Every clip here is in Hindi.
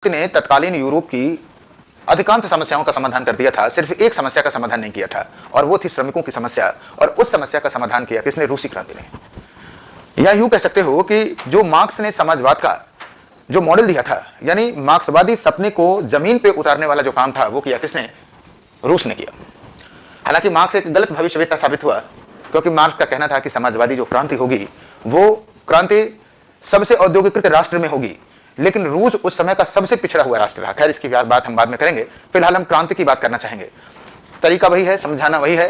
ने तत्कालीन यूरोप की अधिकांश समस्याओं का समाधान कर दिया था, सिर्फ एक समस्या का समाधान नहीं किया था और वो थी श्रमिकों की समस्या। और उस समस्या का समाधान किया किसने? रूसी क्रांति ने। या यूं कह सकते हो कि जो मार्क्स ने समाजवाद का जो मॉडल दिया था, यानी मार्क्सवादी सपने को जमीन पे उतारने वाला जो काम था वो किया किसने? रूस ने किया। हालांकि मार्क्स एक गलत भविष्यवेत्ता साबित हुआ, क्योंकि मार्क्स का कहना था कि समाजवादी जो क्रांति होगी वो क्रांति सबसे औद्योगिकृत राष्ट्र में होगी, लेकिन रूस उस समय का सबसे पिछड़ा हुआ राष्ट्र रहा। खैर, इसकी बात हम बाद में करेंगे, फिलहाल हम क्रांति की बात करना चाहेंगे। तरीका वही है, समझाना वही है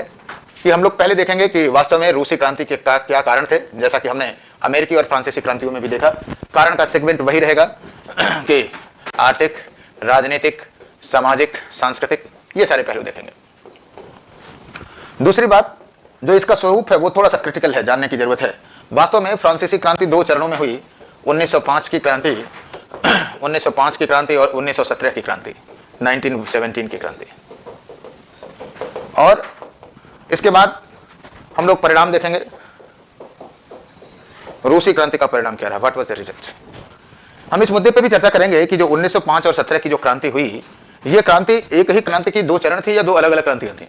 कि हम लोग पहले देखेंगे कि वास्तव में रूसी क्रांति के क्या कारण थे, जैसा कि हमने अमेरिकी और फ्रांसीसी क्रांतियों में भी देखा। कारण का सेगमेंट वही रहेगा कि आर्थिक, राजनीतिक, सामाजिक, सांस्कृतिक, ये सारे पहलू देखेंगे। दूसरी बात, जो इसका स्वरूप है वो थोड़ा सा क्रिटिकल है, जानने की जरूरत है। वास्तव में फ्रांसीसी क्रांति दो चरणों में हुई, 1905 की क्रांति 1905 की क्रांति और 1917 की क्रांति, 1917 की क्रांति। और इसके बाद हम लोग परिणाम देखेंगे, रूसी क्रांति का परिणाम क्या रहा, व्हाट वाज द रिजल्ट। हम इस मुद्दे पे भी चर्चा करेंगे कि जो 1905 और 17 की जो क्रांति हुई, ये क्रांति एक ही क्रांति की दो चरण थी या दो अलग अलग क्रांतियां थी?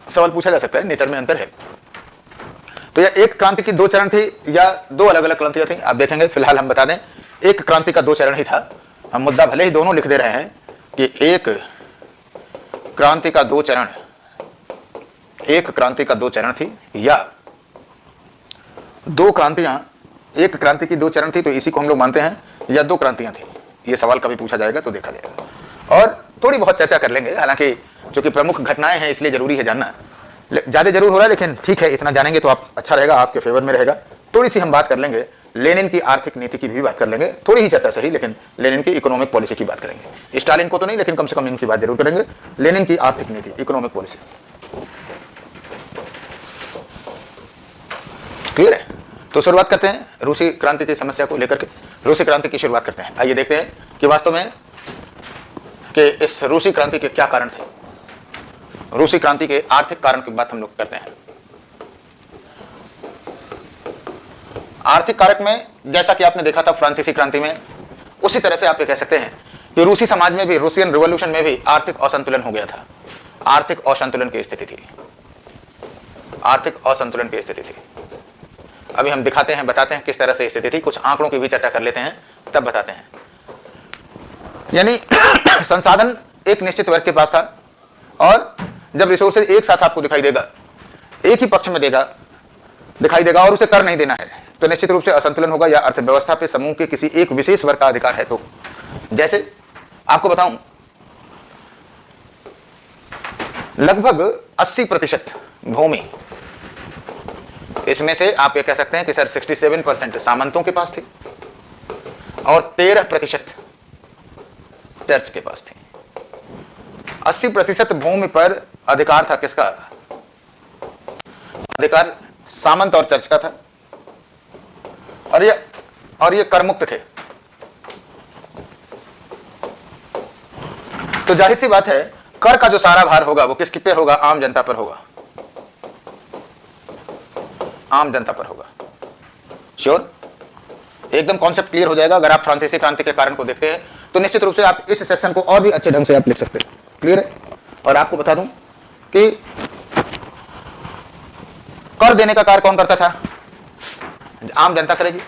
सवाल पूछा जा सकता है, नेचर में अंतर है। तो यह एक क्रांति की दो चरण थी या दो अलग अलग क्रांतियां थी, आप देखेंगे। फिलहाल हम बता दें, एक क्रांति का दो चरण ही था। हम मुद्दा भले ही दोनों लिख दे रहे हैं कि एक क्रांति का दो चरण, एक क्रांति का दो चरण थी या दो क्रांतियां, एक क्रांति की दो चरण थी, तो इसी को हम लोग मानते हैं, या दो क्रांतियां थी। ये सवाल कभी पूछा जाएगा तो देखा जाएगा और थोड़ी बहुत चर्चा कर लेंगे। हालांकि चूंकि प्रमुख घटनाएं हैं इसलिए जरूरी है जानना, ज्यादा जरूर हो रहा है, लेकिन ठीक है, इतना जानेंगे तो आप अच्छा रहेगा, आपके फेवर में रहेगा। थोड़ी सी हम बात कर लेंगे लेनिन की आर्थिक नीति की भी बात कर लेंगे, थोड़ी ही चर्चा सही, लेकिन लेनिन की इकोनॉमिक पॉलिसी की बात करेंगे। स्टालिन को तो नहीं, लेकिन कम से कम इनकी बात जरूर करेंगे, लेनिन की आर्थिक नीति, इकोनॉमिक पॉलिसी। क्लियर है? तो शुरुआत करते हैं रूसी क्रांति की समस्या को लेकर के, रूसी क्रांति की शुरुआत करते हैं। आइए देखते हैं कि वास्तव में कि इस रूसी क्रांति के क्या कारण थे। रूसी क्रांति के आर्थिक कारण की बात हम लोग करते हैं। आर्थिक कारक में जैसा कि आपने देखा था फ्रांसीसी क्रांति में, उसी तरह से आप ये कह सकते हैं कि रूसी समाज में भी, रूसियन रिवॉल्यूशन में भी आर्थिक असंतुलन हो गया था। आर्थिक असंतुलन की स्थिति थी, आर्थिक असंतुलन की स्थिति थी। अभी हम दिखाते हैं, बताते हैं किस तरह से स्थिति थी, कुछ आंकड़ों की भी चर्चा कर लेते हैं, तब बताते हैं। यानी संसाधन एक निश्चित वर्ग के पास था और जब रिसोर्सेज एक साथ आपको दिखाई देगा, एक ही पक्ष में दिखाई देगा और उसे कर नहीं देना है, तो निश्चित रूप से असंतुलन होगा या अर्थव्यवस्था पे समूह के किसी एक विशेष वर्ग का अधिकार है। तो जैसे आपको बताऊं, लगभग 80% भूमि, इसमें से आप ये कह सकते हैं कि सर 67% सामंतों के पास थी और 13% चर्च के पास थी। 80% भूमि पर अधिकार था किसका? अधिकार सामंत और चर्च का था और ये करमुक्त थे। तो जाहिर सी बात है, कर का जो सारा भार होगा वो किसके पे होगा? आम जनता पर होगा, आम जनता पर होगा। श्योर? एकदम कॉन्सेप्ट क्लियर हो जाएगा। अगर आप फ्रांसीसी क्रांति के कारण को देखते हैं तो निश्चित रूप से आप इस सेक्शन को और भी अच्छे ढंग से आप लिख सकते हैं। क्लियर है? और आपको बता दूं कि कर देने का कार्य कौन करता था? आम जनता करेगी।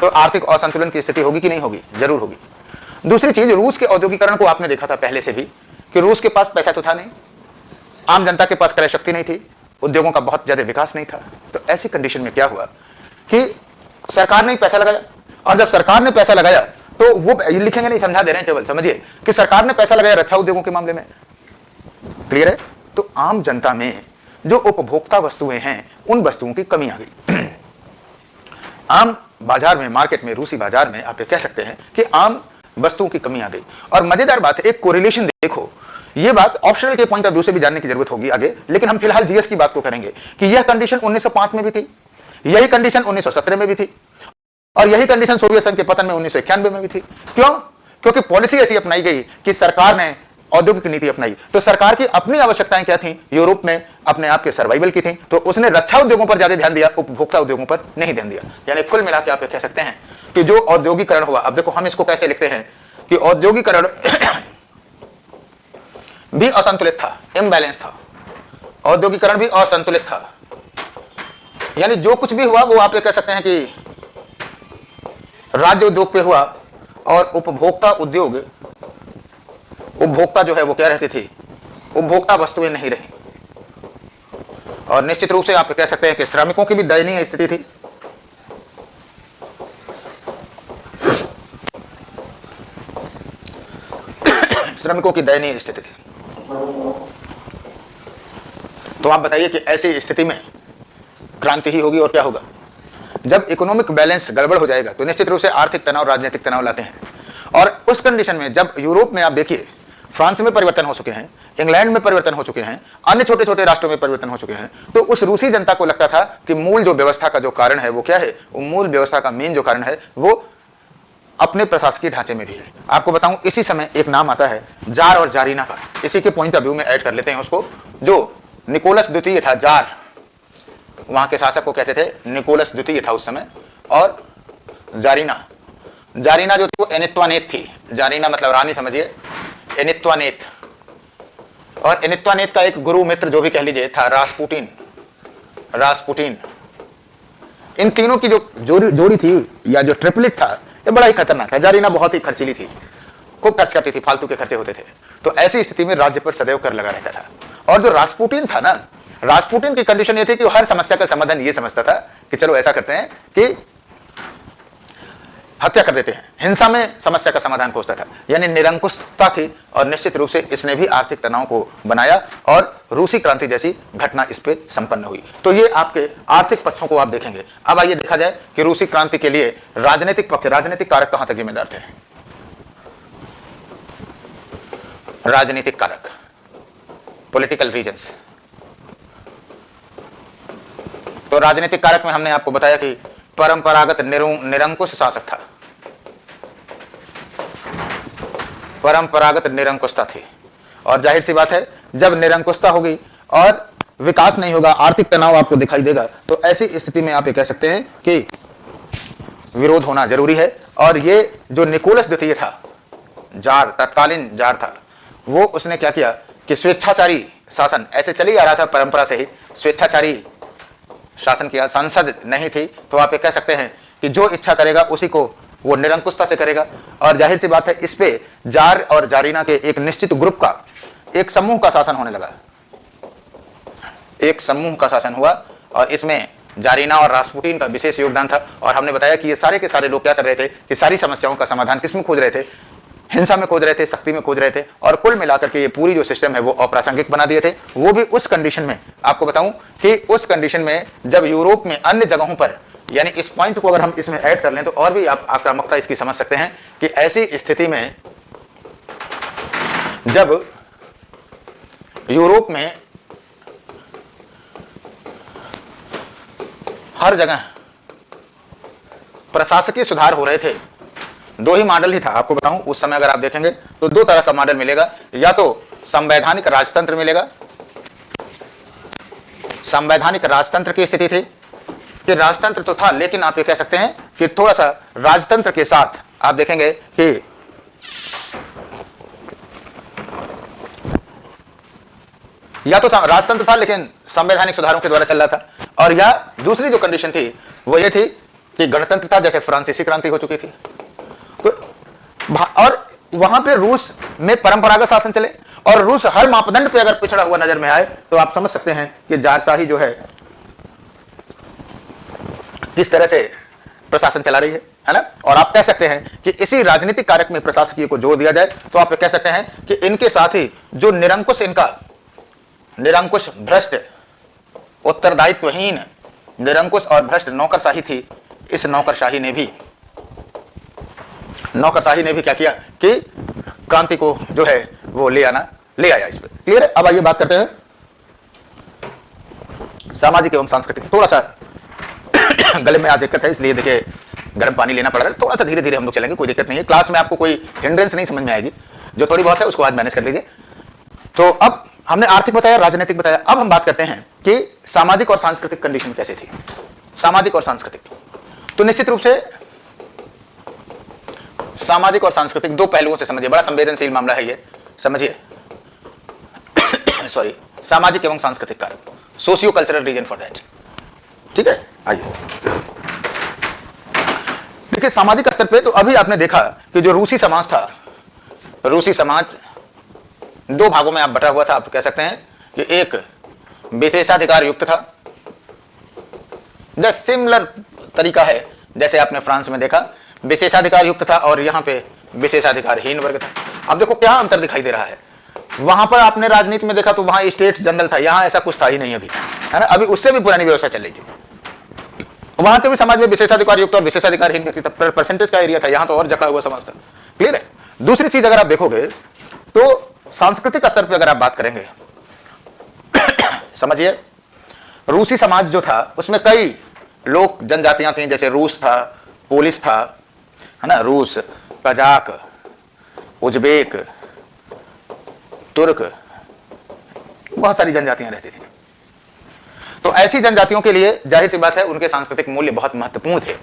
तो आर्थिक असंतुलन की स्थिति होगी कि नहीं होगी? जरूर होगी। दूसरी चीज, रूस के औद्योगिकरण को आपने देखा था पहले से भी कि रूस के पास पैसा तो था नहीं, आम जनता के पास क्रय शक्ति नहीं थी, उद्योगों का बहुत ज्यादा विकास नहीं था। तो ऐसी कंडीशन में क्या हुआ कि सरकार ने पैसा लगाया, और जब सरकार ने पैसा लगाया तो वो लिखेंगे नहीं, समझा दे रहे हैं, केवल समझिए कि सरकार ने पैसा लगाया रक्षा उद्योगों के मामले में। क्लियर है? तो आम जनता में जो उपभोक्ता वस्तुएं हैं, उन वस्तुओं की कमी आ गई। आम बाजार में, मार्केट में, रूसी बाजार में आप ये कह सकते हैं कि आम वस्तुओं की कमी आ गई। और मजेदार बात है, एक कोरिलेशन देखो, ये बात ऑप्शनल के पॉइंट ऑफ व्यू से भी जानने की जरूरत होगी आगे, लेकिन हम फिलहाल जीएस की बात को करेंगे कि यह कंडीशन 1905 में भी थी, यही कंडीशन 1917 में भी थी और यही कंडीशन सोवियत संघ के पतन में 1991 में भी थी। क्यों? क्योंकि पॉलिसी ऐसी अपनाई गई कि सरकार ने औद्योगिक नीति अपनाई। तो सरकार की अपनी आवश्यकताएं क्या थी? यूरोप में अपने आप के सर्वाइवल की थी, तो उसने रक्षा उद्योगों पर ज्यादा ध्यान दिया, उपभोक्ता उद्योगों पर नहीं ध्यान दिया। यानी कुल मिलाकर आप कह सकते हैं कि जो औद्योगिकरण हुआ, अब देखो हम इसको कैसे लिखते हैं कि औद्योगिकरण भी असंतुलित था, इम्बैलेंस था, औद्योगिकरण भी असंतुलित था। यानी जो कुछ भी हुआ वो आप ये कह सकते हैं कि राज्य उद्योग पे हुआ और उपभोक्ता उद्योग, उपभोक्ता जो है वो क्या रहती थी, उपभोक्ता वस्तुएं नहीं रही। और निश्चित रूप से आप कह सकते हैं कि श्रमिकों की भी दयनीय स्थिति थी। श्रमिकों की दयनीय स्थिति थी। तो आप बताइए कि ऐसी स्थिति में क्रांति ही होगी और क्या होगा। जब इकोनॉमिक बैलेंस गड़बड़ हो जाएगा तो निश्चित रूप से आर्थिक तनाव, राजनीतिक तनाव लाते हैं। और उस कंडीशन में जब यूरोप में आप देखिए, फ्रांस में परिवर्तन हो चुके हैं, इंग्लैंड में परिवर्तन हो चुके हैं, अन्य छोटे छोटे राष्ट्रों में परिवर्तन हो चुके हैं, तो उस रूसी जनता को लगता था कि मूल जो व्यवस्था का जो कारण है वो क्या है, वो मूल व्यवस्था का मेन जो कारण है वो अपने प्रशासकीय ढांचे में भी है। आपको बताऊं, इसी समय एक नाम आता है जार और जारीना का। इसी के पॉइंट ऑफ व्यू में ऐड कर लेते हैं उसको। जो निकोलस द्वितीय था, जार, वहां के शासक को कहते थे निकोलस द्वितीय था उस समय। और जारीना, जारीना जो थी वो एनित्वानेत थी। जारीना मतलब रानी समझिए, एनित्वानेत। और एनित्वानेत का एक गुरु मित्र जो भी कह लीजिए था रास्पुटिन, रास्पुटिन। इन तीनों की जो जोड़ी थी या जो ट्रिपलेट था, ये बड़ा ही खतरनाक था। जारीना बहुत ही खर्चीली थी, खूब खर्च करती थी, फालतू के खर्चे होते थे। तो ऐसी स्थिति में राज्य पर सदैव कर लगा रहता था। और जो रास्पुटिन था ना, रास्पुटिन की कंडीशन ये थी कि वो हर समस्या का समाधान ये समझता था कि चलो ऐसा करते हैं कि हत्या कर देते हैं, हिंसा में समस्या का समाधान खोजता था। यानी निरंकुशता थी। और निश्चित रूप से इसने भी आर्थिक तनाव को बनाया और रूसी क्रांति जैसी घटना इस पे संपन्न हुई। तो ये आपके आर्थिक पक्षों को आप देखेंगे। अब आइए देखा जाए कि रूसी क्रांति के लिए राजनीतिक पक्ष, राजनीतिक कारक कहां तक जिम्मेदार थे। राजनीतिक कारक, पॉलिटिकल रीजन्स। तो राजनीतिक कारक में हमने आपको बताया कि परंपरागत निरंकुश शासक था, परंपरागत निरंकुशता थी। और जाहिर सी बात है, जब निरंकुशता होगी और विकास नहीं होगा, आर्थिक तनाव आपको दिखाई देगा, तो ऐसी स्थिति में आप ये कह सकते हैं कि विरोध होना जरूरी है। और ये जो निकोलस द्वितीय था, जार, तत्कालीन जार था, वो उसने क्या किया कि स्वेच्छाचारी शासन, ऐसे चली आ रहा था परंपरा से ही, स्वेच्छाचारी शासन किया। संसद नहीं थी, तो आप ये कह सकते हैं कि जो इच्छा करेगा उसी को वो निरंकुशता से करेगा। और जाहिर सी बात है, इस पे जार और जारीना के एक निश्चित ग्रुप का, एक समूह का शासन होने लगा, एक समूह का शासन हुआ। और इसमें जारीना और रास्पुटिन का विशेष योगदान था। और हमने बताया कि ये सारे के सारे लोग क्या कर रहे थे कि सारी समस्याओं का समाधान किसमें खोज रहे थे, हिंसा में खोज रहे थे, शक्ति में खोज रहे थे। और कुल मिलाकर के ये पूरी जो सिस्टम है वो अप्रासंगिक बना दिए थे। वो भी उस कंडीशन में, आपको बताऊं कि उस कंडीशन में जब यूरोप में अन्य जगहों पर, यानी इस पॉइंट को अगर हम इसमें ऐड कर लें तो और भी आप आक्रामकता इसकी समझ सकते हैं कि ऐसी स्थिति में जब यूरोप में हर जगह प्रशासकीय सुधार हो रहे थे, दो ही मॉडल ही था। आपको बताऊं, उस समय अगर आप देखेंगे तो दो तरह का मॉडल मिलेगा। या तो संवैधानिक राजतंत्र मिलेगा, संवैधानिक राजतंत्र की स्थिति थी कि राजतंत्र तो था, लेकिन आप ये कह सकते हैं कि थोड़ा सा राजतंत्र के साथ आप देखेंगे कि या तो राजतंत्र था लेकिन संवैधानिक सुधारों के द्वारा चल रहा था। और या दूसरी जो कंडीशन थी वो ये थी कि गणतंत्र था, जैसे फ्रांसीसी क्रांति हो चुकी थी। तो और वहां पे रूस में परंपरागत शासन चले, और रूस हर मापदंड पे अगर पिछड़ा हुआ नजर में आए तो आप समझ सकते हैं कि जारशाही जो है किस तरह से प्रशासन चला रही है ना। और आप कह सकते हैं कि इसी राजनीतिक कारक में प्रशासकीय को जोड़ दिया जाए तो आप कह सकते हैं कि इनके साथ ही जो निरंकुश, इनका निरंकुश, भ्रष्ट, उत्तरदायित्वहीन, निरंकुश और भ्रष्ट नौकरशाही थी, इस नौकरशाही ने भी क्या किया कि क्रांति को जो है वो ले आया इस पे। क्लियर है। अब आइए बात करते हैं सामाजिक एवं सांस्कृतिक। थोड़ा सा गले में आज दिक्कत है, इसलिए देखिए गर्म पानी लेना पड़ रहा है। थोड़ा सा धीरे धीरे हम लोग चलेंगे, कोई दिक्कत नहीं है। क्लास में आपको कोई हिंड्रेंस नहीं समझ में आएगी, जो थोड़ी बहुत है उसको आज मैनेज कर लीजिए। तो अब हमने आर्थिक बताया, राजनीतिक बताया, अब हम बात करते हैं कि सामाजिक और सांस्कृतिक कंडीशन कैसे थी। सामाजिक और सांस्कृतिक, तो निश्चित रूप से सामाजिक और सांस्कृतिक दो पहलुओं से समझिए, बड़ा संवेदनशील मामला है ये, समझिए। सॉरी, सामाजिक एवं सांस्कृतिक कारक, socio cultural reason for that. ठीक है, आइए देखिए सामाजिक स्तर पे। तो अभी आपने देखा कि जो रूसी समाज था, रूसी समाज दो भागों में आप बटा हुआ था। आप कह सकते हैं कि एक विशेषाधिकार युक्त था, जैसे सिमिलर तरीका है जैसे आपने फ्रांस में देखा, विशेषाधिकार युक्त था, और यहां पे विशेषाधिकारहीन वर्ग था। अब देखो क्या अंतर दिखाई दे रहा है। वहां पर आपने राजनीति में देखा तो वहां स्टेट्स जनरल था, यहां ऐसा कुछ था ही नहीं अभी, है ना। अभी उससे भी पुरानी व्यवस्था चल रही थी। वहां के भी समाज में विशेषाधिकार युक्त और विशेषाधिकारहीन व्यक्ति था, परसेंटेज का एरिया था, यहां तो और जकड़ा हुआ समाज था। क्लियर है। दूसरी चीज अगर आप देखोगे तो सांस्कृतिक स्तर पर अगर आप बात करेंगे, समझिए रूसी समाज जो था उसमें कई लोग जनजातियां थी, जैसे रूस था, पोलिस था, है ना, रूस, कजाक, उज्बेक, तुर्क, बहुत सारी जनजातियां रहती थी। तो ऐसी जनजातियों के लिए जाहिर सी बात है उनके सांस्कृतिक मूल्य बहुत महत्वपूर्ण थे।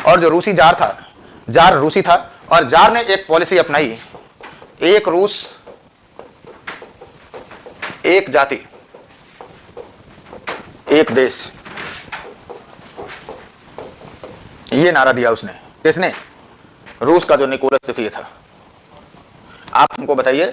और जो रूसी जार था, जार रूसी था, और जार ने एक पॉलिसी अपनाई, एक रूस एक जाति एक देश, ये नारा दिया उसने। किसने? रूस का जो निकोलस द्वितीय था। आप हमको बताइए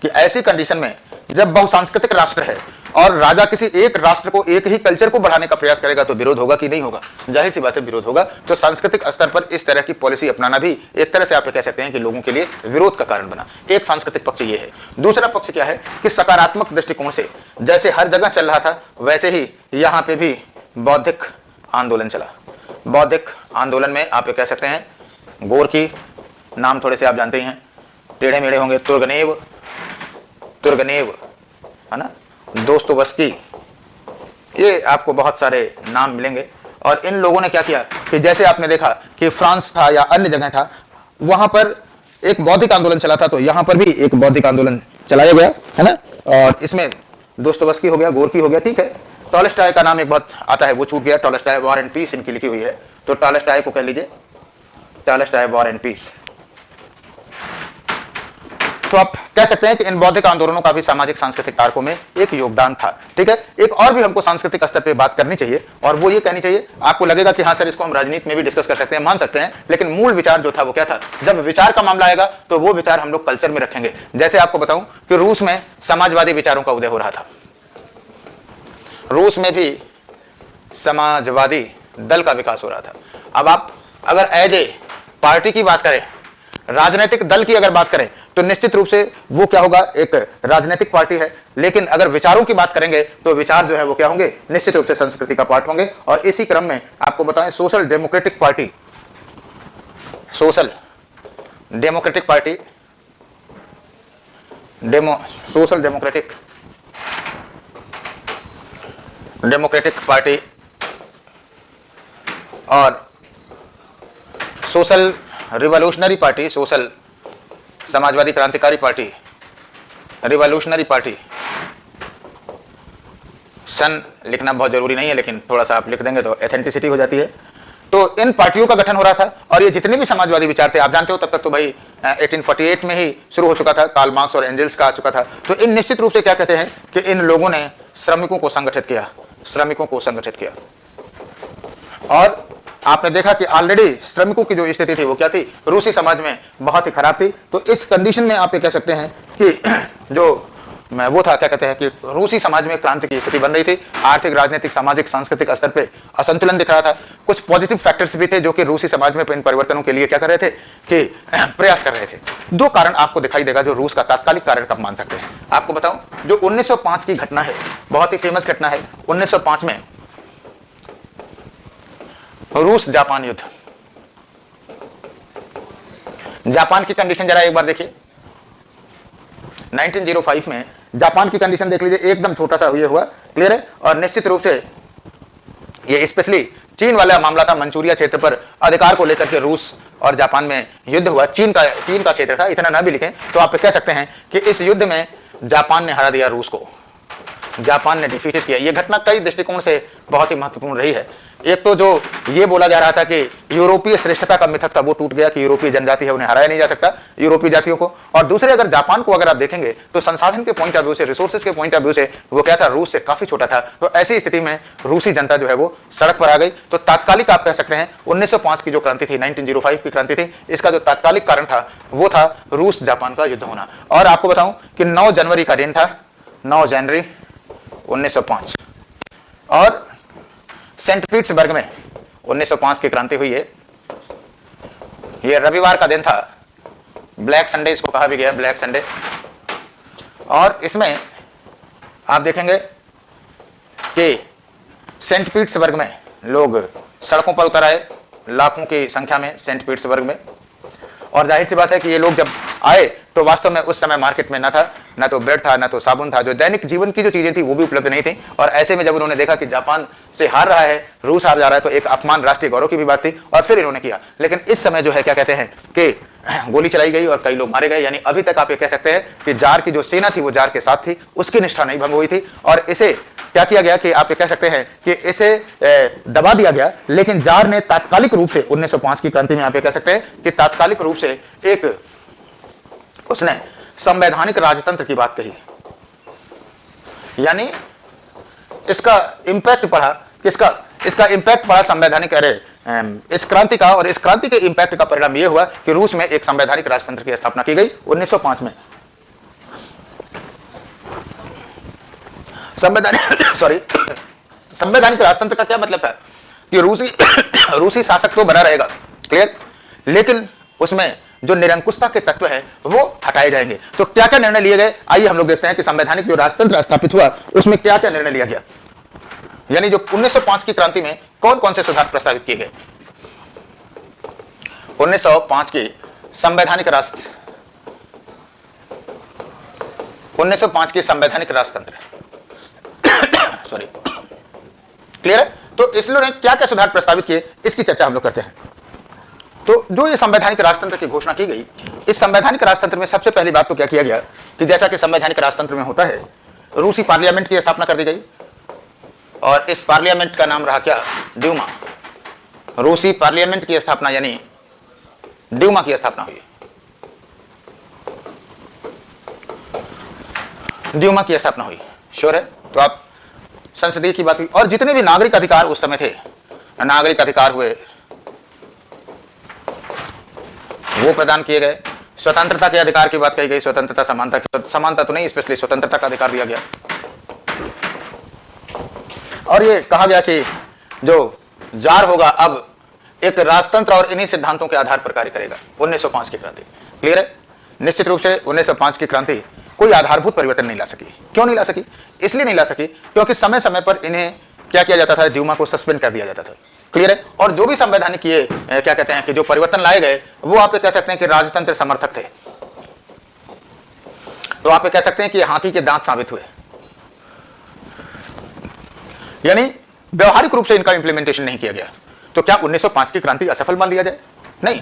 कि ऐसी कंडीशन में जब बहुसांस्कृतिक राष्ट्र है और राजा किसी एक राष्ट्र को, एक ही कल्चर को बढ़ाने का प्रयास करेगा तो विरोध होगा कि नहीं होगा? जाहिर सी बात है विरोध होगा। तो सांस्कृतिक स्तर पर इस तरह की पॉलिसी अपनाना भी एक तरह से आप कह सकते हैं कि लोगों के लिए विरोध का कारण बना। एक सांस्कृतिक पक्ष ये है। दूसरा पक्ष क्या है कि सकारात्मक दृष्टिकोण से जैसे हर जगह चल रहा था वैसे ही यहाँ पे भी बौद्धिक आंदोलन चला। बौद्धिक आंदोलन में आप कह सकते हैं गोरकी, नाम थोड़े से आप जानते ही हैं, टेढ़े मेढ़े होंगे, तुर्गनेव, तुर्गनेव, है ना, दोस्तोवस्की, ये आपको बहुत सारे नाम मिलेंगे। और इन लोगों ने क्या किया कि जैसे आपने देखा कि फ्रांस था या अन्य जगह था, वहां पर एक बौद्धिक आंदोलन चला था, तो यहां पर भी एक बौद्धिक आंदोलन चलाया गया, है ना। और इसमें दोस्तोवस्की हो गया, गोरकी हो गया, ठीक है। टॉलस्टॉय का नाम एक बहुत आता है, वो छूट गया। टॉलस्टॉय वॉर एंड पीस इनकी लिखी हुई है, तो टॉलस्टॉय को कह लीजिए, टॉलस्टॉय वॉर एंड पीस। तो आप कह सकते हैं कि इन बौद्धिक आंदोलनों का भी सामाजिक सांस्कृतिक कारकों में एक योगदान था। ठीक है। एक और भी हमको सांस्कृतिक स्तर पे बात करनी चाहिए, और वो ये कहनी चाहिए, आपको लगेगा कि हाँ सर इसको हम राजनीति में भी डिस्कस कर सकते हैं, मान सकते हैं, लेकिन मूल विचार जो था वो क्या था? जब विचार का मामला आएगा तो वो विचार हम लोग कल्चर में रखेंगे। जैसे आपको बताऊं कि रूस में समाजवादी विचारों का उदय हो रहा था, रूस में भी समाजवादी दल का विकास हो रहा था। अब आप अगर एज ए पार्टी की बात करें, राजनीतिक दल की अगर बात करें, तो निश्चित रूप से वो क्या होगा, एक राजनीतिक पार्टी है। लेकिन अगर विचारों की बात करेंगे तो विचार जो है वो क्या होंगे, निश्चित रूप से संस्कृति का पार्ट होंगे। और इसी क्रम में आपको बताएं social democratic party, social democratic party, social democratic party और सोशल रिवॉल्यूशनरी पार्टी, सोशल समाजवादी क्रांतिकारी पार्टी, रिवॉल्यूशनरी पार्टी, सन लिखना बहुत जरूरी नहीं है, लेकिन थोड़ा सा आप लिख देंगे तो एथेंटिसिटी हो जाती है। तो इन पार्टियों का गठन हो रहा था, और ये जितने भी समाजवादी विचार थे, आप जानते हो तब तक तो भाई 1848 में ही शुरू हो चुका था, कार्ल मार्क्स और एंजेल्स का आ चुका था। तो इन निश्चित रूप से क्या कहते हैं कि इन लोगों ने श्रमिकों को संगठित किया, श्रमिकों को संगठित किया। और आपने देखा कि ऑलरेडी श्रमिकों की जो स्थिति थी वो क्या थी, रूसी समाज में बहुत ही खराब थी। तो इस कंडीशन में आप ये कह सकते हैं कि जो वो था, क्या कहते हैं कि रूसी समाज में क्रांति की स्थिति बन रही थी। आर्थिक, राजनीतिक, सामाजिक, सांस्कृतिक स्तर पे असंतुलन दिख रहा था। कुछ पॉजिटिव फैक्टर्स भी थे जो कि रूसी समाज में इन परिवर्तनों के लिए क्या कर रहे थे कि प्रयास कर रहे थे। दो कारण आपको दिखाई देगा जो रूस का तात्कालिक कारण कब मान सकते हैं। आपको बताऊं, जो 1905 की घटना है, बहुत ही फेमस घटना है। 1905 में रूस जापान युद्ध, जापान की कंडीशन जरा एक बार देखिए। 1905 में जापान की कंडीशन देख लीजिए, एकदम छोटा सा ये हुआ, क्लियर है। और निश्चित रूप से ये स्पेशली चीन वाला मामला था, मंचूरिया क्षेत्र पर अधिकार को लेकर के रूस और जापान में युद्ध हुआ। चीन का क्षेत्र था, इतना ना भी लिखें तो आप कह सकते हैं कि इस युद्ध में जापान ने हरा दिया रूस को। जापान ने डिफीटेड किया। यह घटना कई दृष्टिकोण से बहुत ही महत्वपूर्ण रही है। एक तो जो ये बोला जा रहा था कि यूरोपीय श्रेष्ठता का मिथक था वो टूट गया कि यूरोपीय जनजाति है उन्हें हराया नहीं जा सकता यूरोपीय जातियों को। और दूसरे अगर जापान को अगर आप देखेंगे तो संसाधन के पॉइंट ऑफ व्यू से, रिसोर्सेज के पॉइंट ऑफ व्यू से वो क्या था, रूस से काफी छोटा था। तो ऐसी स्थिति में रूसी जनता जो है वो सड़क पर आ गई। तो तात्कालिक आप कह सकते हैं 1905 की जो क्रांति थी, 1905 की क्रांति थी, इसका जो तात्कालिक कारण था वो था रूस जापान का युद्ध होना। और आपको बताऊं कि 9 जनवरी का दिन था, 9 जनवरी 1905, और सेंट पीटर्सबर्ग में 1905 की क्रांति हुई है। यह रविवार का दिन था, ब्लैक संडे इसको कहा भी गया, ब्लैक संडे। और इसमें आप देखेंगे कि सेंट पीटर्सबर्ग में लोग सड़कों पर उतर आए, लाखों की संख्या में सेंट पीटर्सबर्ग में। और जाहिर सी बात है कि ये लोग जब आए तो वास्तव में उस समय मार्केट में न था, न तो ब्रेड था, न तो साबुन था, जो दैनिक जीवन की जो चीजें थी वो भी उपलब्ध नहीं थी। और ऐसे में जब उन्होंने देखा कि जापान से हार रहा है, रूस हार जा रहा है, तो एक अपमान राष्ट्रीय गौरव की भी बात थी और फिर इन्होंने किया। लेकिन इस समय जो है क्या कहते हैं कि गोली चलाई गई और कई लोग मारे गए। यानी अभी तक आप ये कह सकते हैं कि जार की जो सेना थी वो जार के साथ थी, उसकी निष्ठा नहीं भंग हुई थी। और इसे क्या किया गया कि आप ये कह सकते हैं कि इसे दबा दिया गया। लेकिन जार ने तात्कालिक रूप से 1905 की क्रांति में आप ये कह सकते हैं कि तात्कालिक रूप से एक उसने संवैधानिक राजतंत्र की बात कही। यानी इसका इंपैक्ट पड़ा किसका, इसका इंपैक्ट पड़ा संवैधानिक, इस क्रांति का। और इस क्रांति के इंपैक्ट का परिणाम यह हुआ कि रूस में एक संवैधानिक राजतंत्र की स्थापना की गई 1905 में। संवैधानिक राजतंत्र का क्या मतलब था कि रूसी शासक तो बना रहेगा, क्लियर, लेकिन उसमें जो निरंकुशता के तत्व है वो हटाए जाएंगे। तो क्या क्या निर्णय लिए गए, आइए हम लोग देखते हैं कि संवैधानिक जो राजतंत्र स्थापित हुआ उसमें क्या क्या निर्णय लिया गया। यानी जो 1905 की क्रांति में कौन कौन से सुधार प्रस्तावित किए गए। 1905 की संवैधानिक राजतंत्र सॉरी, क्लियर है। तो इसलिए क्या क्या सुधार प्रस्तावित किए इसकी चर्चा हम लोग करते हैं। तो जो ये संवैधानिक राजतंत्र की घोषणा की गई, इस संवैधानिक राजतंत्र में सबसे पहली बात तो क्या किया गया कि जैसा कि संवैधानिक राजतंत्र में होता है, रूसी पार्लियामेंट की स्थापना कर दी गई। और इस पार्लियामेंट का नाम रहा क्या, ड्यूमा। रूसी पार्लियामेंट की स्थापना यानी ड्यूमा की स्थापना हुई, ड्यूमा की स्थापना हुई, श्योर है। तो आप संसदीय की बात हुई और जितने भी नागरिक अधिकार उस समय थे, नागरिक अधिकार हुए वो प्रदान किए गए। स्वतंत्रता के अधिकार की बात कही गई, स्वतंत्रता, समानता तो नहीं, स्पेशली स्वतंत्रता का अधिकार दिया गया। और ये कहा गया कि जो जार होगा अब एक राजतंत्र और इन्हीं सिद्धांतों के आधार पर कार्य करेगा। 1905 की क्रांति, क्लियर है। निश्चित रूप से 1905 की क्रांति कोई आधारभूत परिवर्तन नहीं ला सकी। क्यों नहीं ला सकी, इसलिए नहीं ला सकी क्योंकि समय समय पर इन्हें क्या किया जाता था, ड्यूमा को सस्पेंड कर दिया जाता था, क्लियर है। और जो भी संवैधानिक ये क्या कहते हैं कि जो परिवर्तन लाए गए वो आप कह सकते हैं कि राजतंत्र समर्थक थे। तो आप कह सकते हैं कि हाथी के दांत साबित हुए, यानी व्यवहारिक रूप से इनका इंप्लीमेंटेशन नहीं किया गया। तो क्या 1905 की क्रांति असफल मान लिया जाए, नहीं।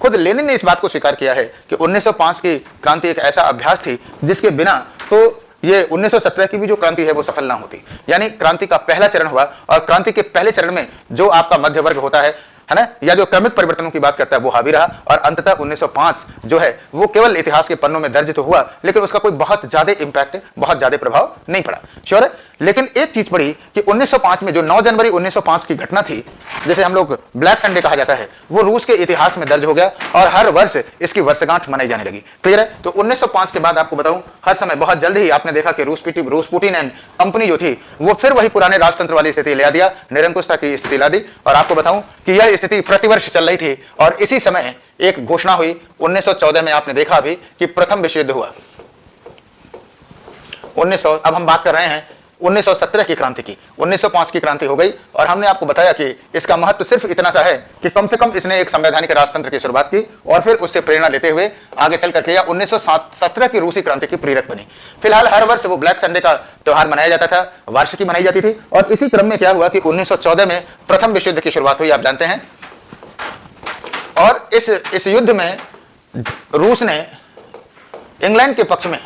खुद लेनिन ने इस बात को स्वीकार किया है कि 1905 की क्रांति एक ऐसा अभ्यास थी जिसके बिना तो ये 1917 की भी जो क्रांति है वो सफल ना होती। यानी क्रांति का पहला चरण हुआ और क्रांति के पहले चरण में जो आपका मध्य वर्ग होता है ना, या जो क्रमिक परिवर्तनों की बात करता है वो हावी रहा। और अंततः 1905 जो है वो केवल इतिहास के पन्नों में दर्ज तो हुआ, लेकिन उसका कोई बहुत ज्यादा इंपैक्ट, बहुत ज्यादा प्रभाव नहीं पड़ा, श्योर है। लेकिन एक चीज पड़ी कि 1905 में जो 9 जनवरी 1905 की घटना थी, जिसे हम लोग ब्लैक संडे कहा जाता है, वो रूस के इतिहास में दर्ज हो गया और हर वर्ष इसकी वर्षगांठ मनाई जाने लगी, क्लियर है। तो 1905 के बाद आपको बताऊं, हर समय बहुत जल्द ही आपने देखा कि रूस पुतिन एंड कंपनी जो थी वो फिर वही पुराने राजतंत्र वाली स्थिति ला दिया, निरंकुशता की स्थिति ला दी। और आपको बताऊं कि यह स्थिति प्रतिवर्ष चल रही थी। और इसी समय एक घोषणा हुई 1914 में, आपने देखा अभी कि प्रथम विश्व युद्ध हुआ 1900। अब हम बात कर रहे हैं 1917 की क्रांति की। 1905 की क्रांति हो गई और हमने आपको बताया कि इसका महत्व सिर्फ इतना सा है कि कम से कम इसने एक संवैधानिक राजतंत्र की शुरुआत की और फिर उससे प्रेरणा लेते हुए आगे चल करके 1917 की रूसी क्रांति की प्रेरक बनी। फिलहाल हर वर्ष वो ब्लैक संडे का त्योहार मनाया जाता था, वार्षिकी मनाई जाती थी। और इसी क्रम में क्या हुआ कि 1914 में प्रथम विश्व युद्ध की शुरुआत हुई, आप जानते हैं। और इस युद्ध में रूस ने इंग्लैंड के पक्ष में,